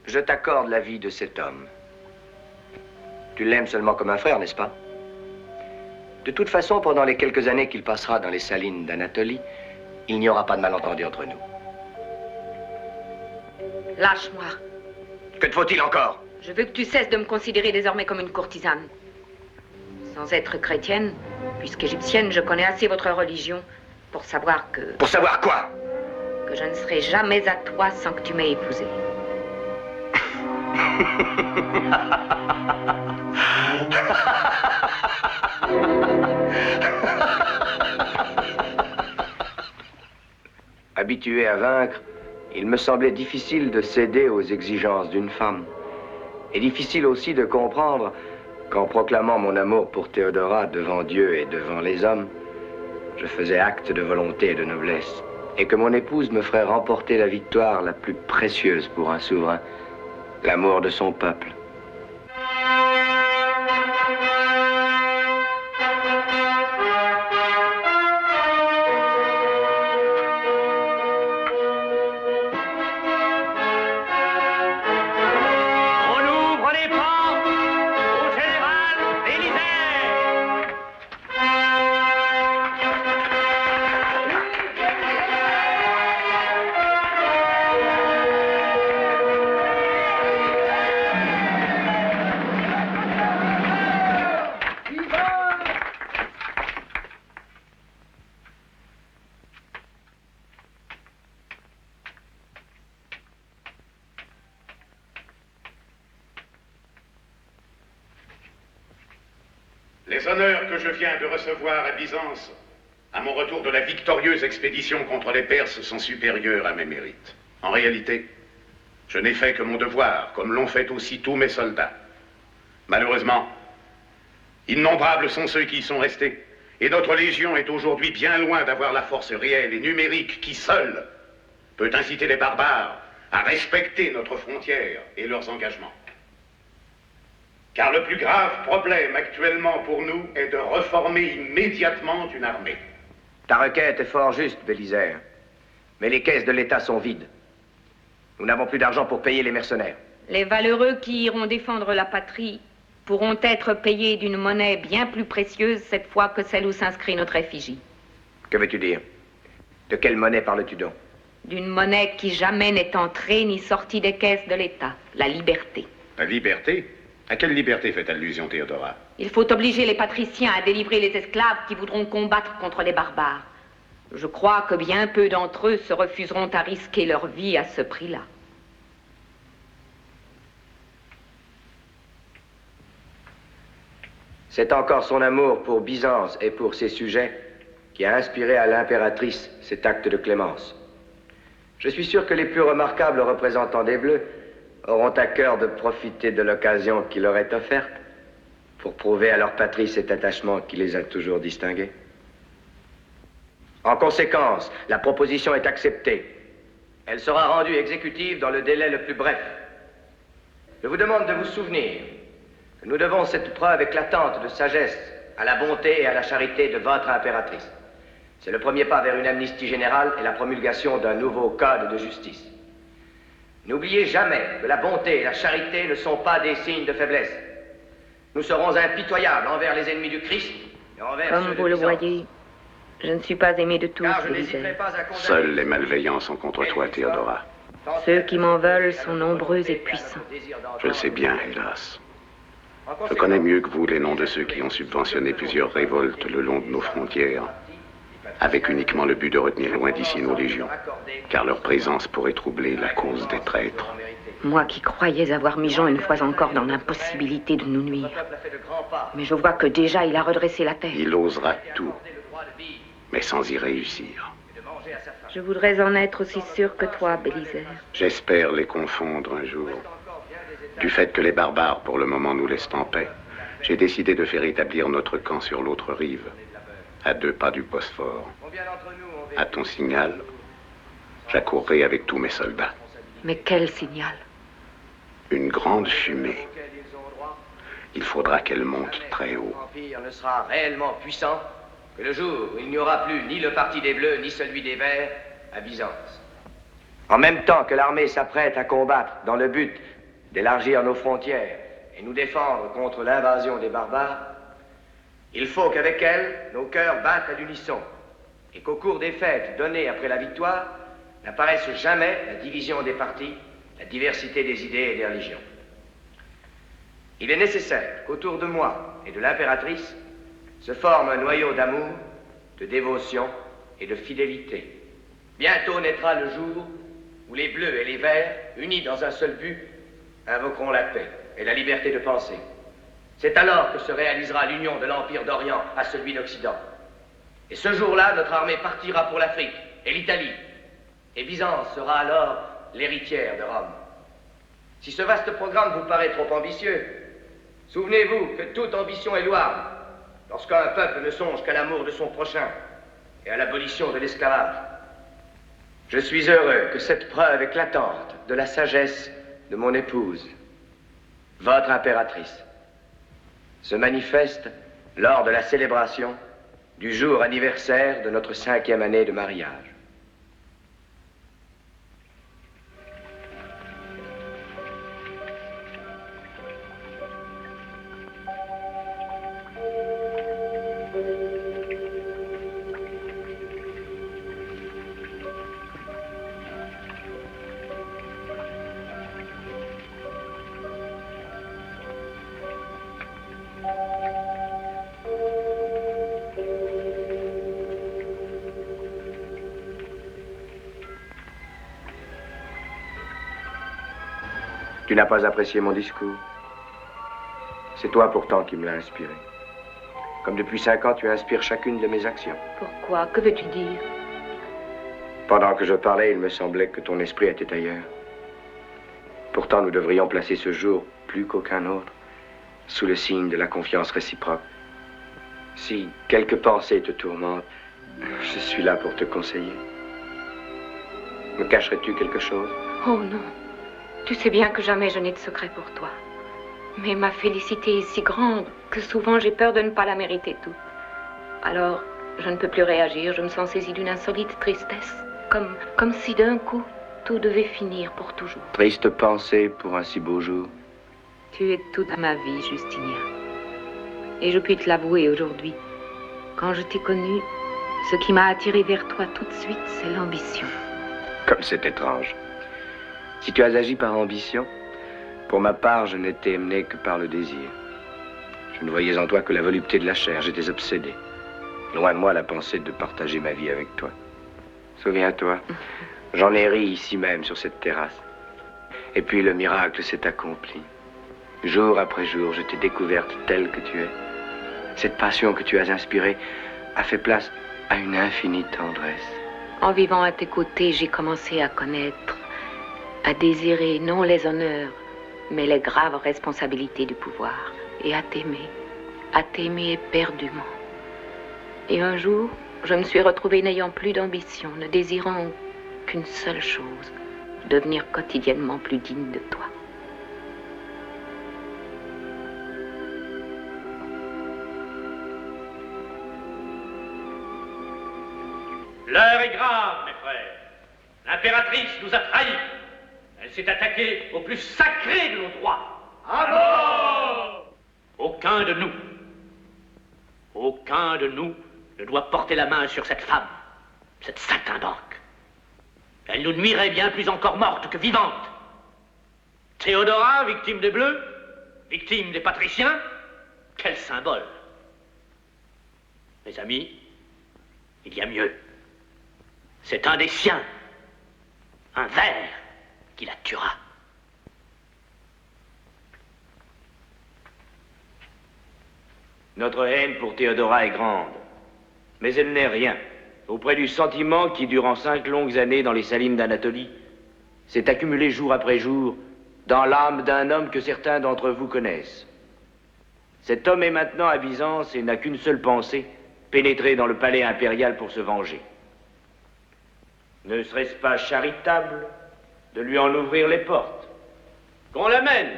Je t'accorde la vie de cet homme. Tu l'aimes seulement comme un frère, n'est-ce pas? De toute façon, pendant les quelques années qu'il passera dans les salines d'Anatolie, il n'y aura pas de malentendu entre nous. Lâche-moi. Que te faut-il encore? Je veux que tu cesses de me considérer désormais comme une courtisane. Sans être chrétienne, puisqu'égyptienne, je connais assez votre religion pour savoir que... Pour savoir quoi? Que je ne serai jamais à toi sans que tu m'aies épousée. Habitué à vaincre, il me semblait difficile de céder aux exigences d'une femme. Et difficile aussi de comprendre qu'en proclamant mon amour pour Théodora devant Dieu et devant les hommes, je faisais acte de volonté et de noblesse. Et que mon épouse me ferait remporter la victoire la plus précieuse pour un souverain, l'amour de son peuple. Les honneurs que je viens de recevoir à Byzance, à mon retour de la victorieuse expédition contre les Perses, sont supérieurs à mes mérites. En réalité, je n'ai fait que mon devoir, comme l'ont fait aussi tous mes soldats. Malheureusement, innombrables sont ceux qui y sont restés, et notre légion est aujourd'hui bien loin d'avoir la force réelle et numérique qui, seule, peut inciter les barbares à respecter notre frontière et leurs engagements. Car le plus grave problème actuellement pour nous est de reformer immédiatement une armée. Ta requête est fort juste, Bélisaire. Mais les caisses de l'État sont vides. Nous n'avons plus d'argent pour payer les mercenaires. Les valeureux qui iront défendre la patrie pourront être payés d'une monnaie bien plus précieuse cette fois que celle où s'inscrit notre effigie. Que veux-tu dire? De quelle monnaie parles-tu donc? D'une monnaie qui jamais n'est entrée ni sortie des caisses de l'État, la liberté. La liberté? À quelle liberté fait allusion Théodora? Il faut obliger les patriciens à délivrer les esclaves qui voudront combattre contre les barbares. Je crois que bien peu d'entre eux se refuseront à risquer leur vie à ce prix-là. C'est encore son amour pour Byzance et pour ses sujets qui a inspiré à l'impératrice cet acte de clémence. Je suis sûr que les plus remarquables représentants des Bleus auront à cœur de profiter de l'occasion qui leur est offerte pour prouver à leur patrie cet attachement qui les a toujours distingués. En conséquence, la proposition est acceptée. Elle sera rendue exécutive dans le délai le plus bref. Je vous demande de vous souvenir que nous devons cette preuve éclatante de sagesse à la bonté et à la charité de votre impératrice. C'est le premier pas vers une amnistie générale et la promulgation d'un nouveau code de justice. N'oubliez jamais que la bonté et la charité ne sont pas des signes de faiblesse. Nous serons impitoyables envers les ennemis du Christ et envers Comme ceux de vous le Byzance. voyez, je ne suis pas aimé de tous, Car je Bélisaire. n'hésiterai pas à condamner Seuls les malveillants sont contre toi, Théodora. Ceux qui m'en veulent sont nombreux et puissants. Je le sais bien, hélas. Je connais mieux que vous les noms de ceux qui ont subventionné plusieurs révoltes le long de nos frontières, avec uniquement le but de retenir loin d'ici nos légions, car leur présence pourrait troubler la cause des traîtres. Moi qui croyais avoir mis Jean une fois encore dans l'impossibilité de nous nuire. Mais je vois que déjà il a redressé la tête. Il osera tout, mais sans y réussir. Je voudrais en être aussi sûr que toi, Bélisaire. J'espère les confondre un jour. Du fait que les barbares, pour le moment, nous laissent en paix, j'ai décidé de faire établir notre camp sur l'autre rive, à 2 pas du Bosphore. À ton signal, j'accourrai avec tous mes soldats. Mais quel signal? Une grande fumée. Il faudra qu'elle monte très haut. L'Empire ne sera réellement puissant que le jour où il n'y aura plus ni le parti des Bleus ni celui des Verts à Byzance. En même temps que l'armée s'apprête à combattre dans le but d'élargir nos frontières et nous défendre contre l'invasion des barbares, il faut qu'avec elle, nos cœurs battent à l'unisson et qu'au cours des fêtes données après la victoire, n'apparaisse jamais la division des partis, la diversité des idées et des religions. Il est nécessaire qu'autour de moi et de l'impératrice se forme un noyau d'amour, de dévotion et de fidélité. Bientôt naîtra le jour où les Bleus et les Verts, unis dans un seul but, invoqueront la paix et la liberté de penser. C'est alors que se réalisera l'union de l'Empire d'Orient à celui d'Occident. Et ce jour-là, notre armée partira pour l'Afrique et l'Italie. Et Byzance sera alors l'héritière de Rome. Si ce vaste programme vous paraît trop ambitieux, souvenez-vous que toute ambition est louable lorsqu'un peuple ne songe qu'à l'amour de son prochain et à l'abolition de l'esclavage. Je suis heureux que cette preuve éclatante de la sagesse de mon épouse, votre impératrice, se manifeste lors de la célébration du jour anniversaire de notre 5e année de mariage. Tu n'as pas apprécié mon discours. C'est toi pourtant qui me l'as inspiré. Comme depuis 5 ans, tu inspires chacune de mes actions. Pourquoi? Que veux-tu dire? Pendant que je parlais, il me semblait que ton esprit était ailleurs. Pourtant, nous devrions placer ce jour, plus qu'aucun autre, sous le signe de la confiance réciproque. Si quelques pensées te tourmentent, je suis là pour te conseiller. Me cacherais-tu quelque chose? Oh non. Tu sais bien que jamais je n'ai de secret pour toi. Mais ma félicité est si grande que souvent j'ai peur de ne pas la mériter toute. Alors, je ne peux plus réagir, je me sens saisie d'une insolite tristesse. Comme si d'un coup, tout devait finir pour toujours. Triste pensée pour un si beau jour. Tu es toute ma vie, Justinia. Et je puis te l'avouer aujourd'hui. Quand je t'ai connue, ce qui m'a attiré vers toi tout de suite, c'est l'ambition. Comme c'est étrange. Si tu as agi par ambition, pour ma part, je n'étais emmené que par le désir. Je ne voyais en toi que la volupté de la chair, j'étais obsédé. Loin de moi la pensée de partager ma vie avec toi. Souviens-toi, j'en ai ri ici même, sur cette terrasse. Et puis le miracle s'est accompli. Jour après jour, je t'ai découverte telle que tu es. Cette passion que tu as inspirée a fait place à une infinie tendresse. En vivant à tes côtés, j'ai commencé à connaître, à désirer non les honneurs, mais les graves responsabilités du pouvoir. Et à t'aimer éperdument. Et un jour, je me suis retrouvée n'ayant plus d'ambition, ne désirant qu'une seule chose, devenir quotidiennement plus digne de toi. L'heure est grave, mes frères. L'impératrice nous a trahis. Elle s'est attaquée au plus sacré de nos droits. Bravo! Aucun de nous ne doit porter la main sur cette femme, cette saltimbanque. Elle nous nuirait bien plus encore morte que vivante. Théodora, victime des Bleus, victime des patriciens, quel symbole. Mes amis, il y a mieux. C'est un des siens, un ver, qui la tuera. Notre haine pour Théodora est grande, mais elle n'est rien auprès du sentiment qui, durant 5 longues années dans les salines d'Anatolie, s'est accumulé jour après jour dans l'âme d'un homme que certains d'entre vous connaissent. Cet homme est maintenant à Byzance et n'a qu'une seule pensée, pénétrer dans le palais impérial pour se venger. Ne serait-ce pas charitable de lui en ouvrir les portes? Qu'on l'amène!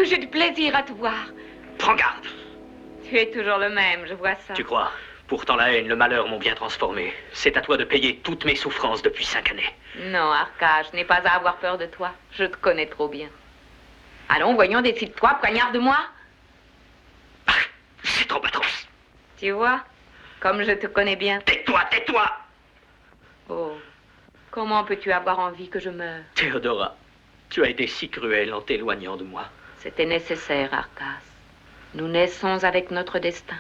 J'ai du plaisir à te voir. Prends garde. Tu es toujours le même, je vois ça. Tu crois? Pourtant la haine, le malheur m'ont bien transformé. C'est à toi de payer toutes mes souffrances depuis 5 années. Non, Arcas, je n'ai pas à avoir peur de toi. Je te connais trop bien. Allons, voyons, décide-toi, poignarde-moi. C'est trop atroce. Tu vois, comme je te connais bien. Tais-toi, tais-toi. Oh, comment peux-tu avoir envie que je meure? Théodora, tu as été si cruel en t'éloignant de moi. C'était nécessaire, Arcas. Nous naissons avec notre destin.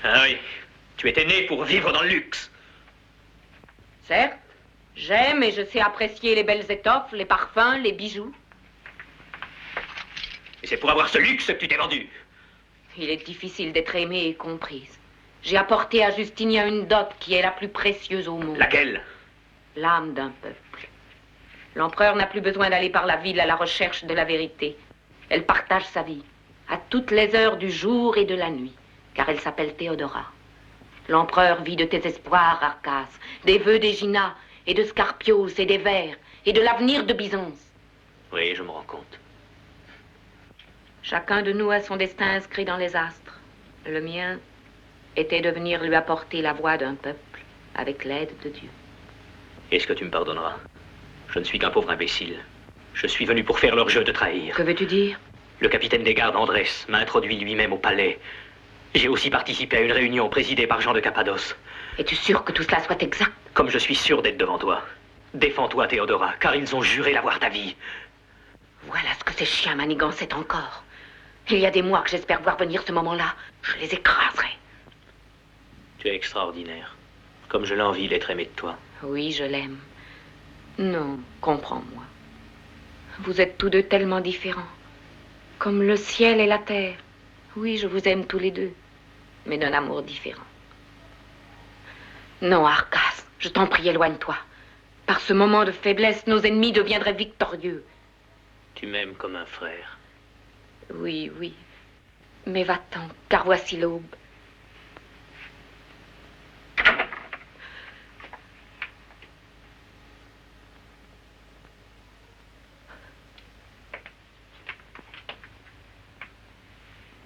Ah oui, tu étais né pour vivre dans le luxe. Certes, j'aime et je sais apprécier les belles étoffes, les parfums, les bijoux. Et c'est pour avoir ce luxe que tu t'es vendu. Il est difficile d'être aimée et comprise. J'ai apporté à Justinia une dot qui est la plus précieuse au monde. Laquelle? L'âme d'un peuple. L'empereur n'a plus besoin d'aller par la ville à la recherche de la vérité. Elle partage sa vie, à toutes les heures du jour et de la nuit, car elle s'appelle Théodora. L'empereur vit de tes espoirs, Arcas, des vœux d'Égina, et de Scarpios et des Vers et de l'avenir de Byzance. Oui, je me rends compte. Chacun de nous a son destin inscrit dans les astres. Le mien était de venir lui apporter la voix d'un peuple avec l'aide de Dieu. Est-ce que tu me pardonneras? Je ne suis qu'un pauvre imbécile. Je suis venu pour faire leur jeu de trahir. Que veux-tu dire? Le capitaine des gardes, Andrès, m'a introduit lui-même au palais. J'ai aussi participé à une réunion présidée par Jean de Cappadoce. Es-tu sûr que tout cela soit exact? Comme je suis sûr d'être devant toi. Défends-toi, Théodora, car ils ont juré d'avoir ta vie. Voilà ce que ces chiens manigançaient encore. Il y a des mois que j'espère voir venir ce moment-là. Je les écraserai. Tu es extraordinaire. Comme je l'envie d'être aimé de toi. Oui, je l'aime. Non, comprends-moi. Vous êtes tous deux tellement différents. Comme le ciel et la terre. Oui, je vous aime tous les deux. Mais d'un amour différent. Non, Arcas, je t'en prie, éloigne-toi. Par ce moment de faiblesse, nos ennemis deviendraient victorieux. Tu m'aimes comme un frère. Oui, oui. Mais va-t'en, car voici l'aube.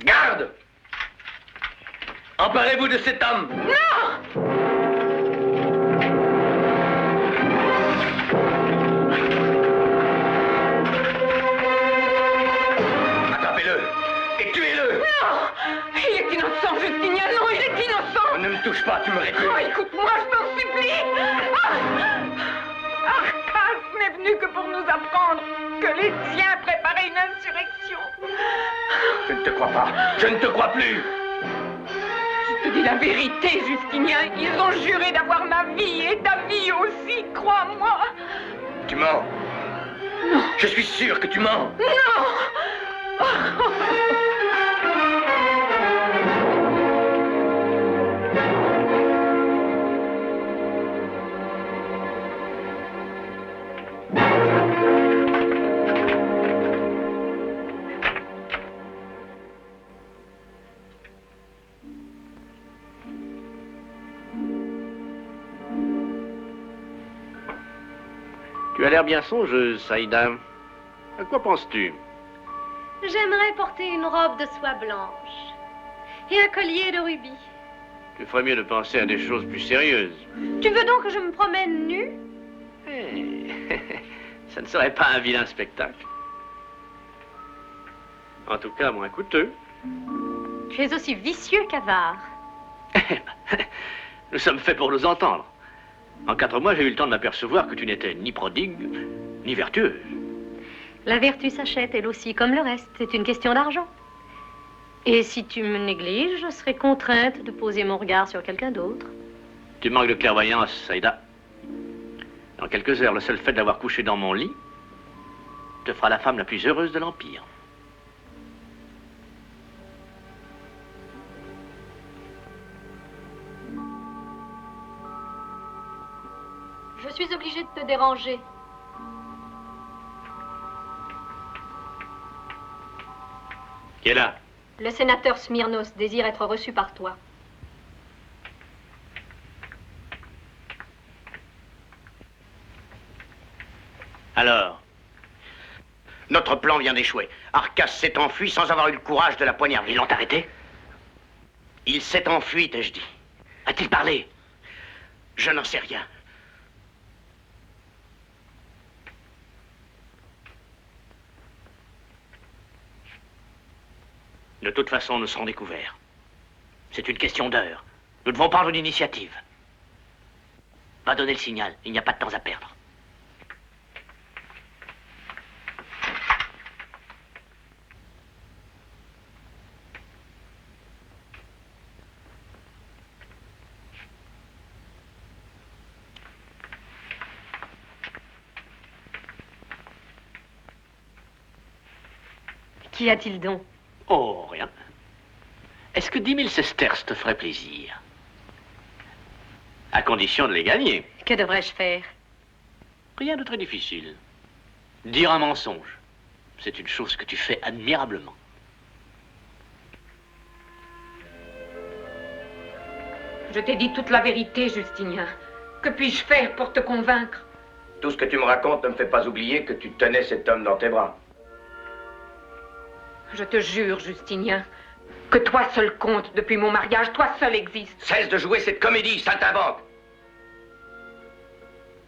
Garde! Emparez-vous de cet homme! Non! Attrapez-le et tuez-le! Non! Il est innocent, Justinien, non, il est innocent! Ne me touche pas, tu me récuses! Oh, écoute-moi, je t'en supplie! Arcas n'est venu que pour nous apprendre que les tiens préparaient une insurrection. Je ne te crois pas, je ne te crois plus! Je te dis la vérité, Justinien. Ils ont juré d'avoir ma vie et ta vie aussi, crois-moi. Tu mens. Non. Je suis sûr que tu mens. Non. Tu as l'air bien songeuse, Saïda. À quoi penses-tu? J'aimerais porter une robe de soie blanche et un collier de rubis. Tu ferais mieux de penser à des choses plus sérieuses. Tu veux donc que je me promène nue? Ça ne serait pas un vilain spectacle. En tout cas, moins coûteux. Tu es aussi vicieux qu'avare. Nous sommes faits pour nous entendre. En 4 mois, j'ai eu le temps de m'apercevoir que tu n'étais ni prodigue, ni vertueuse. La vertu s'achète, elle aussi, comme le reste. C'est une question d'argent. Et si tu me négliges, je serai contrainte de poser mon regard sur quelqu'un d'autre. Tu manques de clairvoyance, Saïda. Dans quelques heures, le seul fait d'avoir couché dans mon lit te fera la femme la plus heureuse de l'Empire. Je suis obligée de te déranger. Qui est là? Le sénateur Smyrnos désire être reçu par toi. Alors? Notre plan vient d'échouer. Arcas s'est enfui sans avoir eu le courage de la poignarder. Ils l'ont arrêté? Il s'est enfui, t'ai-je dit. A-t-il parlé? Je n'en sais rien. De toute façon, nous serons découverts. C'est une question d'heure. Nous devons prendre une initiative. Va donner le signal. Il n'y a pas de temps à perdre. Qu'y a-t-il donc? Oh, rien. Est-ce que 10 000 sesterces te ferait plaisir? À condition de les gagner. Que devrais-je faire? Rien de très difficile. Dire un mensonge. C'est une chose que tu fais admirablement. Je t'ai dit toute la vérité, Justinien. Que puis-je faire pour te convaincre? Tout ce que tu me racontes ne me fait pas oublier que tu tenais cet homme dans tes bras. Je te jure, Justinien, que toi seul compte depuis mon mariage, toi seul existe. Cesse de jouer cette comédie, saltimbanque.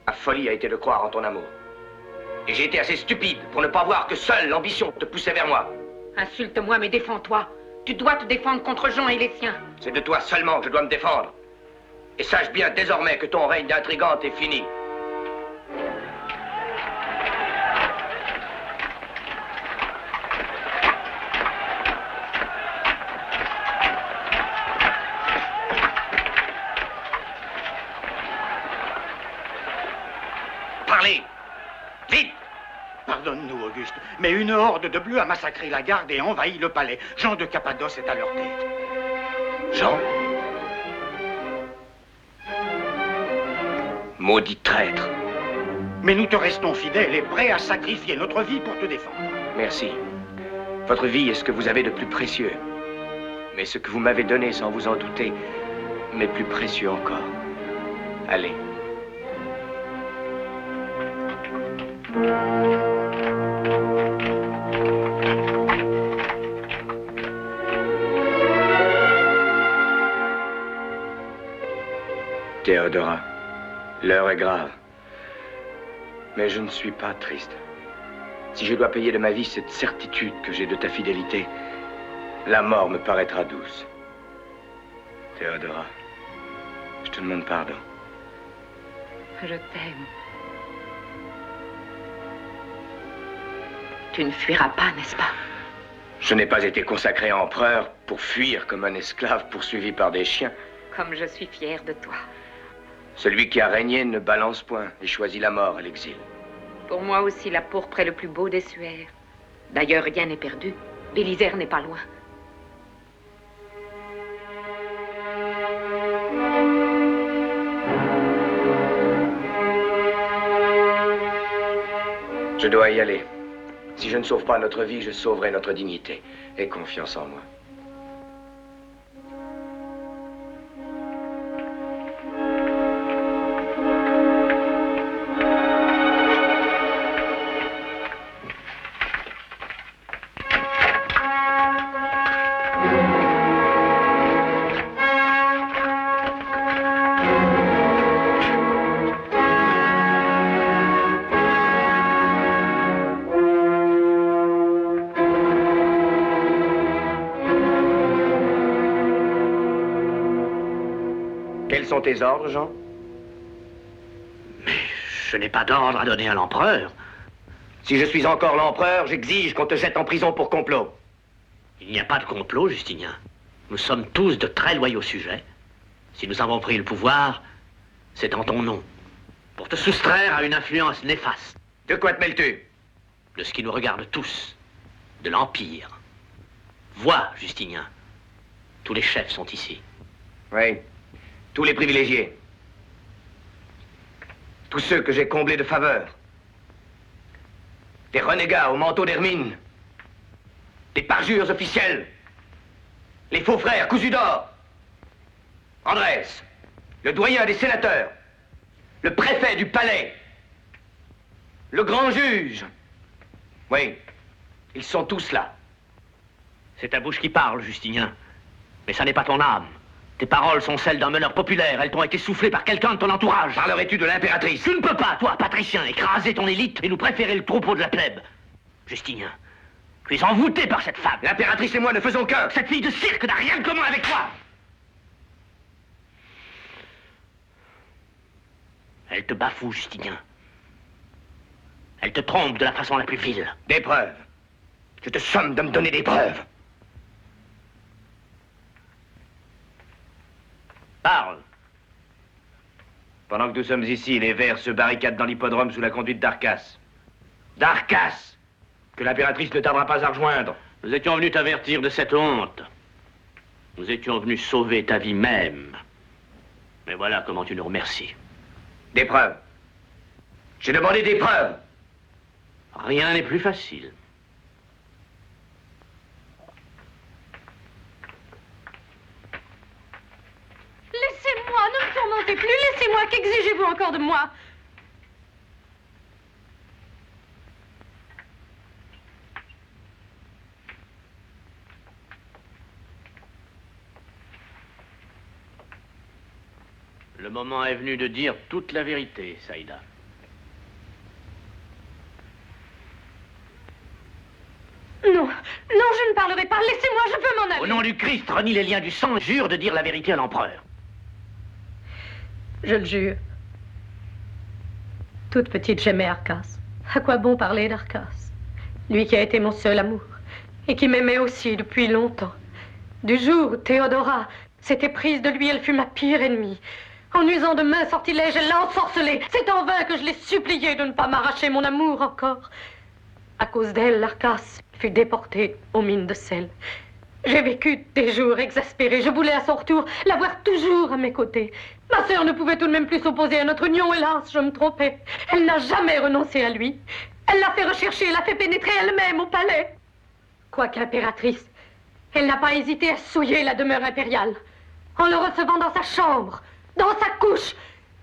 Ma folie a été de croire en ton amour. Et j'ai été assez stupide pour ne pas voir que seule l'ambition te poussait vers moi. Insulte-moi, mais défends-toi. Tu dois te défendre contre Jean et les siens. C'est de toi seulement que je dois me défendre. Et sache bien désormais que ton règne d'intrigante est fini. Parlez! Vite! Pardonne-nous, Auguste, mais une horde de bleus a massacré la garde et envahi le palais. Jean de Cappadoce est à leur tête. Jean? Maudit traître. Mais nous te restons fidèles et prêts à sacrifier notre vie pour te défendre. Merci. Votre vie est ce que vous avez de plus précieux. Mais ce que vous m'avez donné, sans vous en douter, m'est plus précieux encore. Allez. Théodora, l'heure est grave. Mais je ne suis pas triste. Si je dois payer de ma vie cette certitude que j'ai de ta fidélité, la mort me paraîtra douce. Théodora, je te demande pardon. Je t'aime. Tu ne fuiras pas, n'est-ce pas? Je n'ai pas été consacré empereur pour fuir comme un esclave poursuivi par des chiens. Comme je suis fière de toi. Celui qui a régné ne balance point et choisit la mort à l'exil. Pour moi aussi, la pourpre est le plus beau des suaires. D'ailleurs, rien n'est perdu. Bélisère n'est pas loin. Je dois y aller. Si je ne sauve pas notre vie, je sauverai notre dignité. Aie confiance en moi. Quels sont tes ordres, Jean? Mais je n'ai pas d'ordre à donner à l'empereur. Si je suis encore l'empereur, j'exige qu'on te jette en prison pour complot. Il n'y a pas de complot, Justinien. Nous sommes tous de très loyaux sujets. Si nous avons pris le pouvoir, c'est en ton nom. Pour te soustraire à une influence néfaste. De quoi te mêles-tu? De ce qui nous regarde tous. De l'Empire. Vois, Justinien. Tous les chefs sont ici. Oui. Tous les privilégiés. Tous ceux que j'ai comblés de faveurs. Des renégats au manteau d'hermine. Des parjures officielles. Les faux frères cousus d'or. Andrès, le doyen des sénateurs. Le préfet du palais. Le grand juge. Oui, ils sont tous là. C'est ta bouche qui parle, Justinien. Mais ça n'est pas ton âme. Tes paroles sont celles d'un meneur populaire. Elles t'ont été soufflées par quelqu'un de ton entourage. Parlerais-tu de l'impératrice? Tu ne peux pas, toi, patricien, écraser ton élite et nous préférer le troupeau de la plèbe. Justinien, tu es envoûté par cette femme. L'impératrice et moi ne faisons qu'un. Cette fille de cirque n'a rien de commun avec toi. Elle te bafoue, Justinien. Elle te trompe de la façon la plus vile. Des preuves. Je te somme de me donner des preuves. Parle. Pendant que nous sommes ici, les Verts se barricadent dans l'hippodrome sous la conduite d'Arcas. D'Arcas, que l'impératrice ne tardera pas à rejoindre. Nous étions venus t'avertir de cette honte. Nous étions venus sauver ta vie même. Mais voilà comment tu nous remercies. Des preuves. J'ai demandé des preuves. Rien n'est plus facile. Laissez-moi, ne me tourmentez plus. Laissez-moi, qu'exigez-vous encore? encore de moi? Le moment est venu de dire toute la vérité, Saïda. Non, non, je ne parlerai pas. Laissez-moi, je veux m'en aller. Au nom du Christ, renie les liens du sang, jure de dire la vérité à l'empereur. Je le jure. Toute petite, j'aimais Arcas. À quoi bon parler d'Arcas? Lui qui a été mon seul amour et qui m'aimait aussi depuis longtemps. Du jour où Théodora s'était prise de lui, elle fut ma pire ennemie. En usant de mains sortilèges, elle l'a ensorcelé. C'est en vain que je l'ai supplié de ne pas m'arracher mon amour encore. À cause d'elle, Arcas fut déporté aux mines de sel. J'ai vécu des jours exaspérés. Je voulais à son retour l'avoir toujours à mes côtés. Ma sœur ne pouvait tout de même plus s'opposer à notre union, hélas, je me trompais. Elle n'a jamais renoncé à lui. Elle l'a fait rechercher, l'a fait pénétrer elle-même au palais. Quoique impératrice, elle n'a pas hésité à souiller la demeure impériale, en le recevant dans sa chambre, dans sa couche,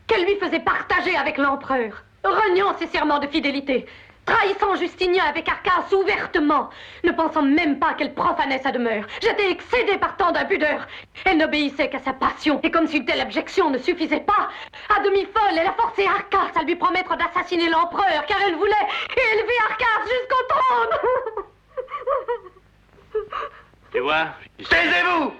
qu'elle lui faisait partager avec l'empereur, reniant ses serments de fidélité, trahissant Justinien avec Arcas ouvertement, ne pensant même pas qu'elle profanait sa demeure. J'étais excédée par tant d'impudeur. Elle n'obéissait qu'à sa passion, et comme si une telle abjection ne suffisait pas, à demi folle, elle a forcé Arcas à lui promettre d'assassiner l'empereur, car elle voulait élever Arcas jusqu'au trône. Tu vois? Taisez-vous!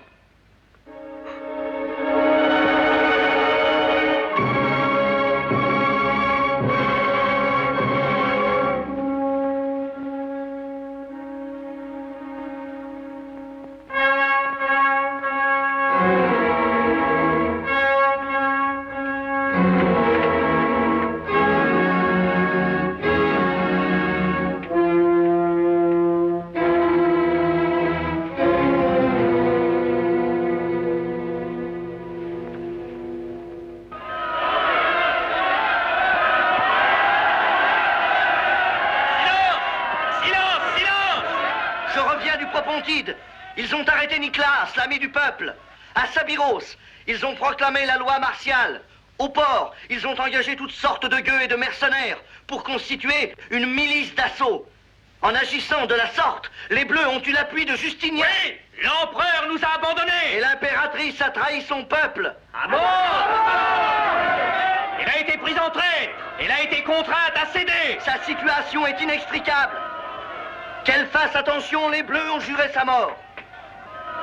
Ils ont arrêté Nicolas, l'ami du peuple. À Sabiros, ils ont proclamé la loi martiale. Au port, ils ont engagé toutes sortes de gueux et de mercenaires pour constituer une milice d'assaut. En agissant de la sorte, les Bleus ont eu l'appui de Justinien. Oui, l'empereur nous a abandonnés. Et l'impératrice a trahi son peuple. À mort! Elle a été prise en traite. Elle a été contrainte à céder. Sa situation est inextricable. Qu'elle fasse attention, les Bleus ont juré sa mort.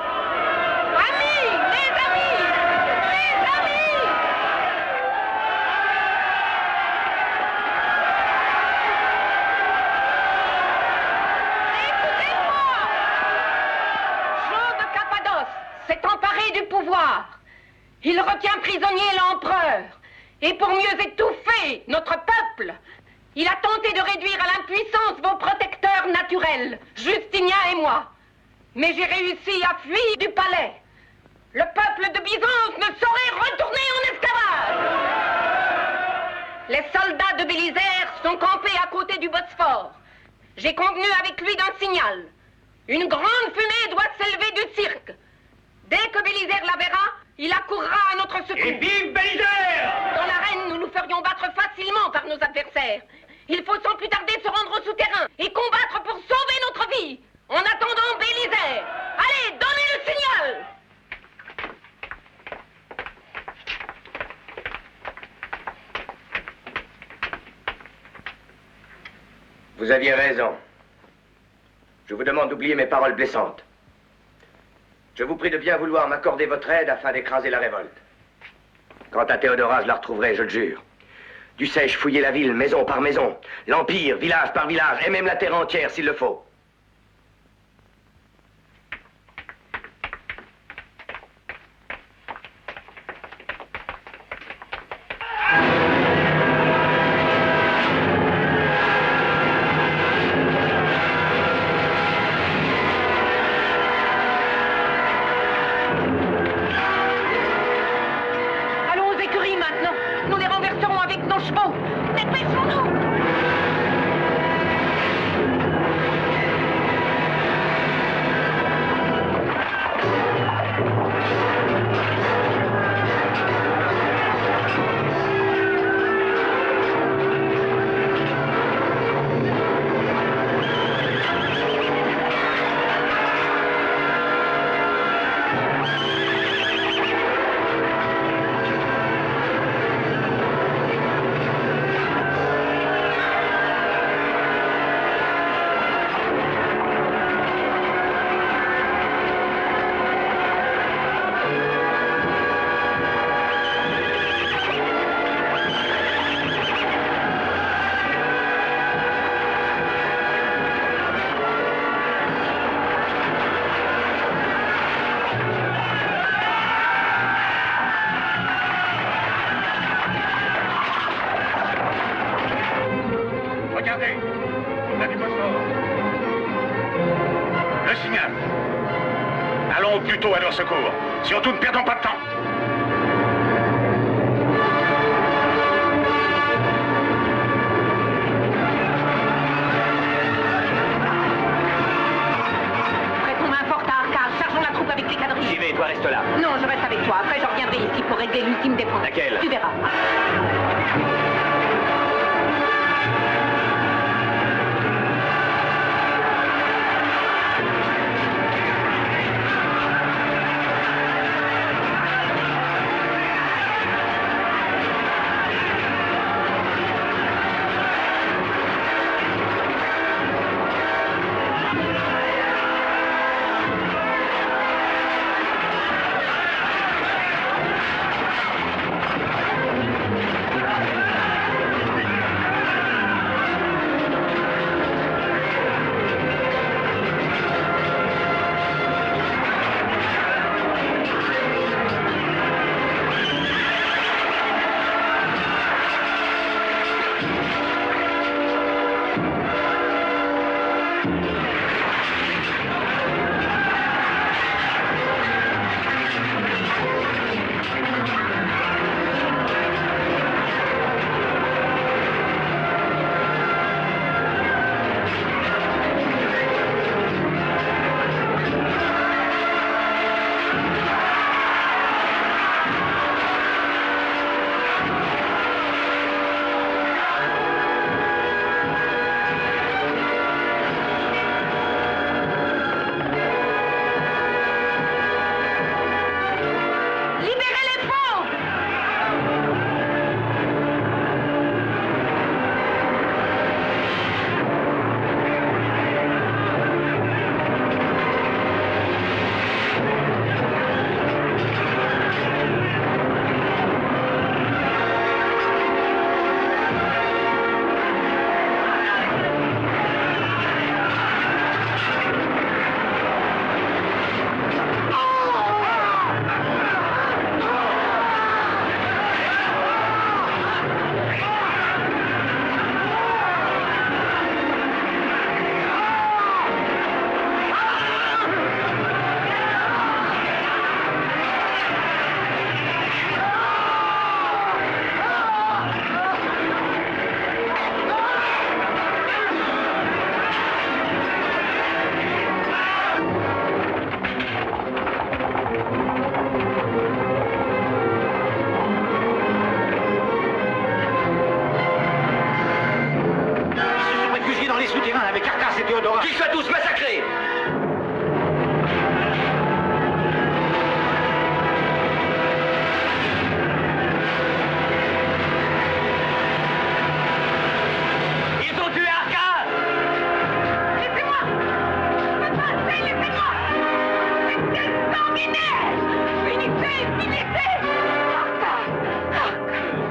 Amis, mes amis, mes amis! Écoutez-moi! Jean de Cappadoce s'est emparé du pouvoir. Il retient prisonnier l'empereur. Et pour mieux étouffer notre peuple, il a tenté de réduire à l'impuissance vos protecteurs naturels, Justinien et moi. Mais j'ai réussi à fuir du palais. Le peuple de Byzance ne saurait retourner en esclavage. Les soldats de Bélisère sont campés à côté du Bosphore. J'ai convenu avec lui d'un signal. Une grande fumée doit s'élever du cirque. Dès que Bélisère la verra, il accourra à notre secours. Et vive Bélisère! Dans l'arène, nous nous ferions battre facilement par nos adversaires. Il faut sans plus tarder se rendre au souterrain et combattre pour sauver notre vie. En attendant Bélisère. Allez, donnez le signal! Vous aviez raison. Je vous demande d'oublier mes paroles blessantes. Je vous prie de bien vouloir m'accorder votre aide afin d'écraser la révolte. Quant à Théodora, je la retrouverai, je le jure. Dussé-je fouiller la ville, maison par maison, l'Empire, village par village, et même la terre entière s'il le faut. Le signal. Allons au plus tôt à leur secours. Surtout ne perdons pas de temps. Prêtons main forte à Arcas. Chargeons la troupe avec les quadrilles. J'y vais, toi reste là. Non, je reste avec toi. Après, je reviendrai ici pour régler l'ultime défense. Laquelle? Tu verras. Qu'ils soient tous massacrés! Ils ont tué Arcas! Laissez-moi! Passez, laissez-moi! C'est sanguinaire! Finissez!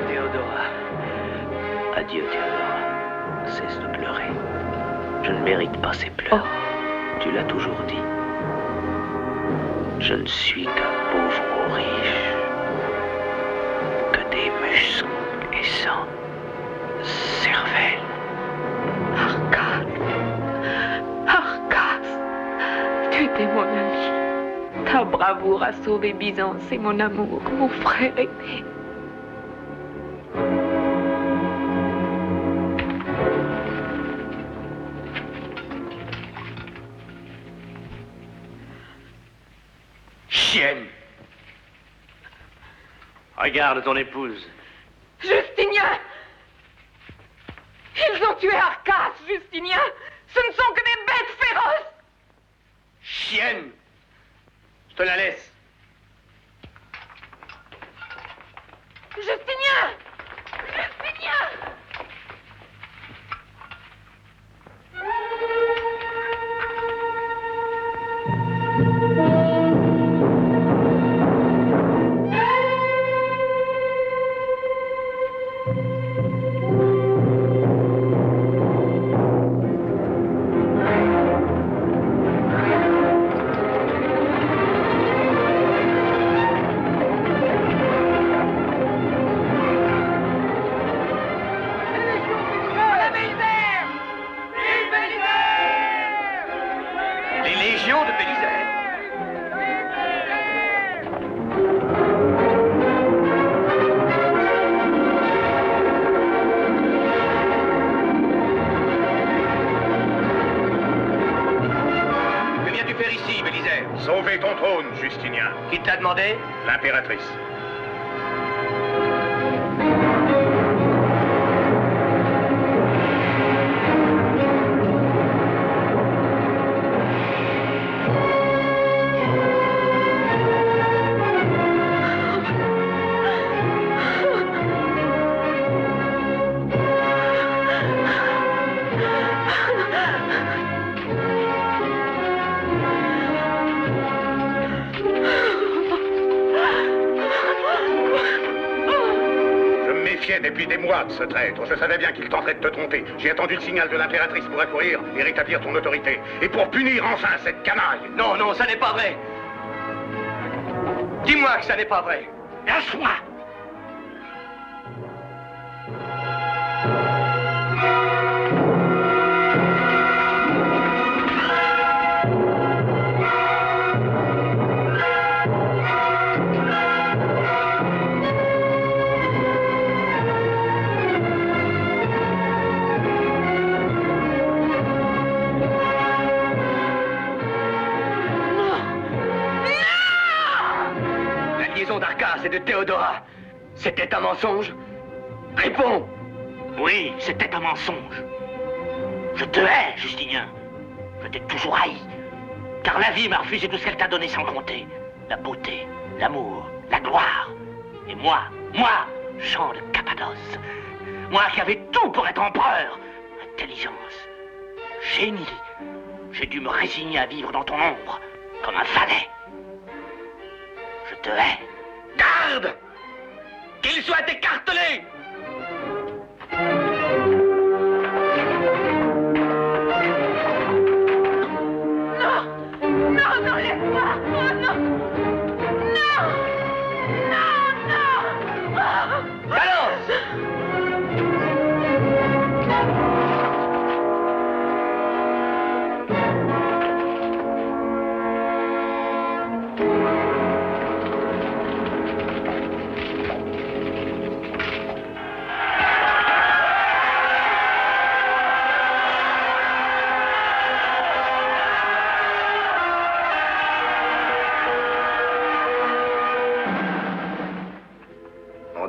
Théodora. Adieu, Théodora. Cesse de pleurer. Je ne mérite pas ces pleurs. Tu l'as toujours dit. Je ne suis qu'un pauvre ou riche. Que des muscles et sans cervelle. Arcas, tu étais mon ami. Ta bravoure a sauvé Byzance et mon amour, mon frère aîné. Chienne! Regarde ton épouse. Justinien! Ils ont tué Arcas, Justinien! Ce ne sont que des bêtes féroces! Chienne! Je te la laisse. Justinien! Justinien! légion de Bélisaire. Que viens-tu faire ici, Bélisaire? Sauver ton trône, Justinien. Qui te l'a demandé? L'impératrice. Depuis des mois de ce traître, je savais bien qu'il tenterait de te tromper. J'ai attendu le signal de l'impératrice pour accourir et rétablir ton autorité. Et pour punir enfin cette canaille. Non, non, ça n'est pas vrai. Dis-moi que ça n'est pas vrai. Lâche-moi! Et de Théodora, c'était un mensonge? Réponds! Oui, c'était un mensonge. Je te hais, Justinien. Je t'ai toujours haï. Car la vie m'a refusé tout ce qu'elle t'a donné sans compter. La beauté, l'amour, la gloire. Et moi, Jean de Cappadoce, moi qui avais tout pour être empereur, intelligence, génie, j'ai dû me résigner à vivre dans ton ombre, comme un fanet. Je te hais. Garde! Qu'il soit écartelé! Non! Non, non, laisse-moi! Oh, non! Non! Non, non! Oh. Balance!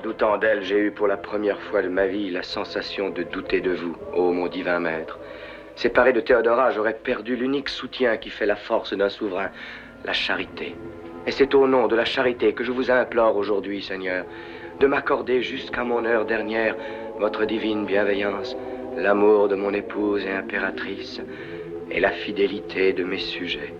Doutant d'elle, j'ai eu pour la première fois de ma vie la sensation de douter de vous, ô mon divin maître. Séparé de Théodora, j'aurais perdu l'unique soutien qui fait la force d'un souverain, la charité. Et c'est au nom de la charité que je vous implore aujourd'hui, Seigneur, de m'accorder jusqu'à mon heure dernière votre divine bienveillance, l'amour de mon épouse et impératrice, et la fidélité de mes sujets.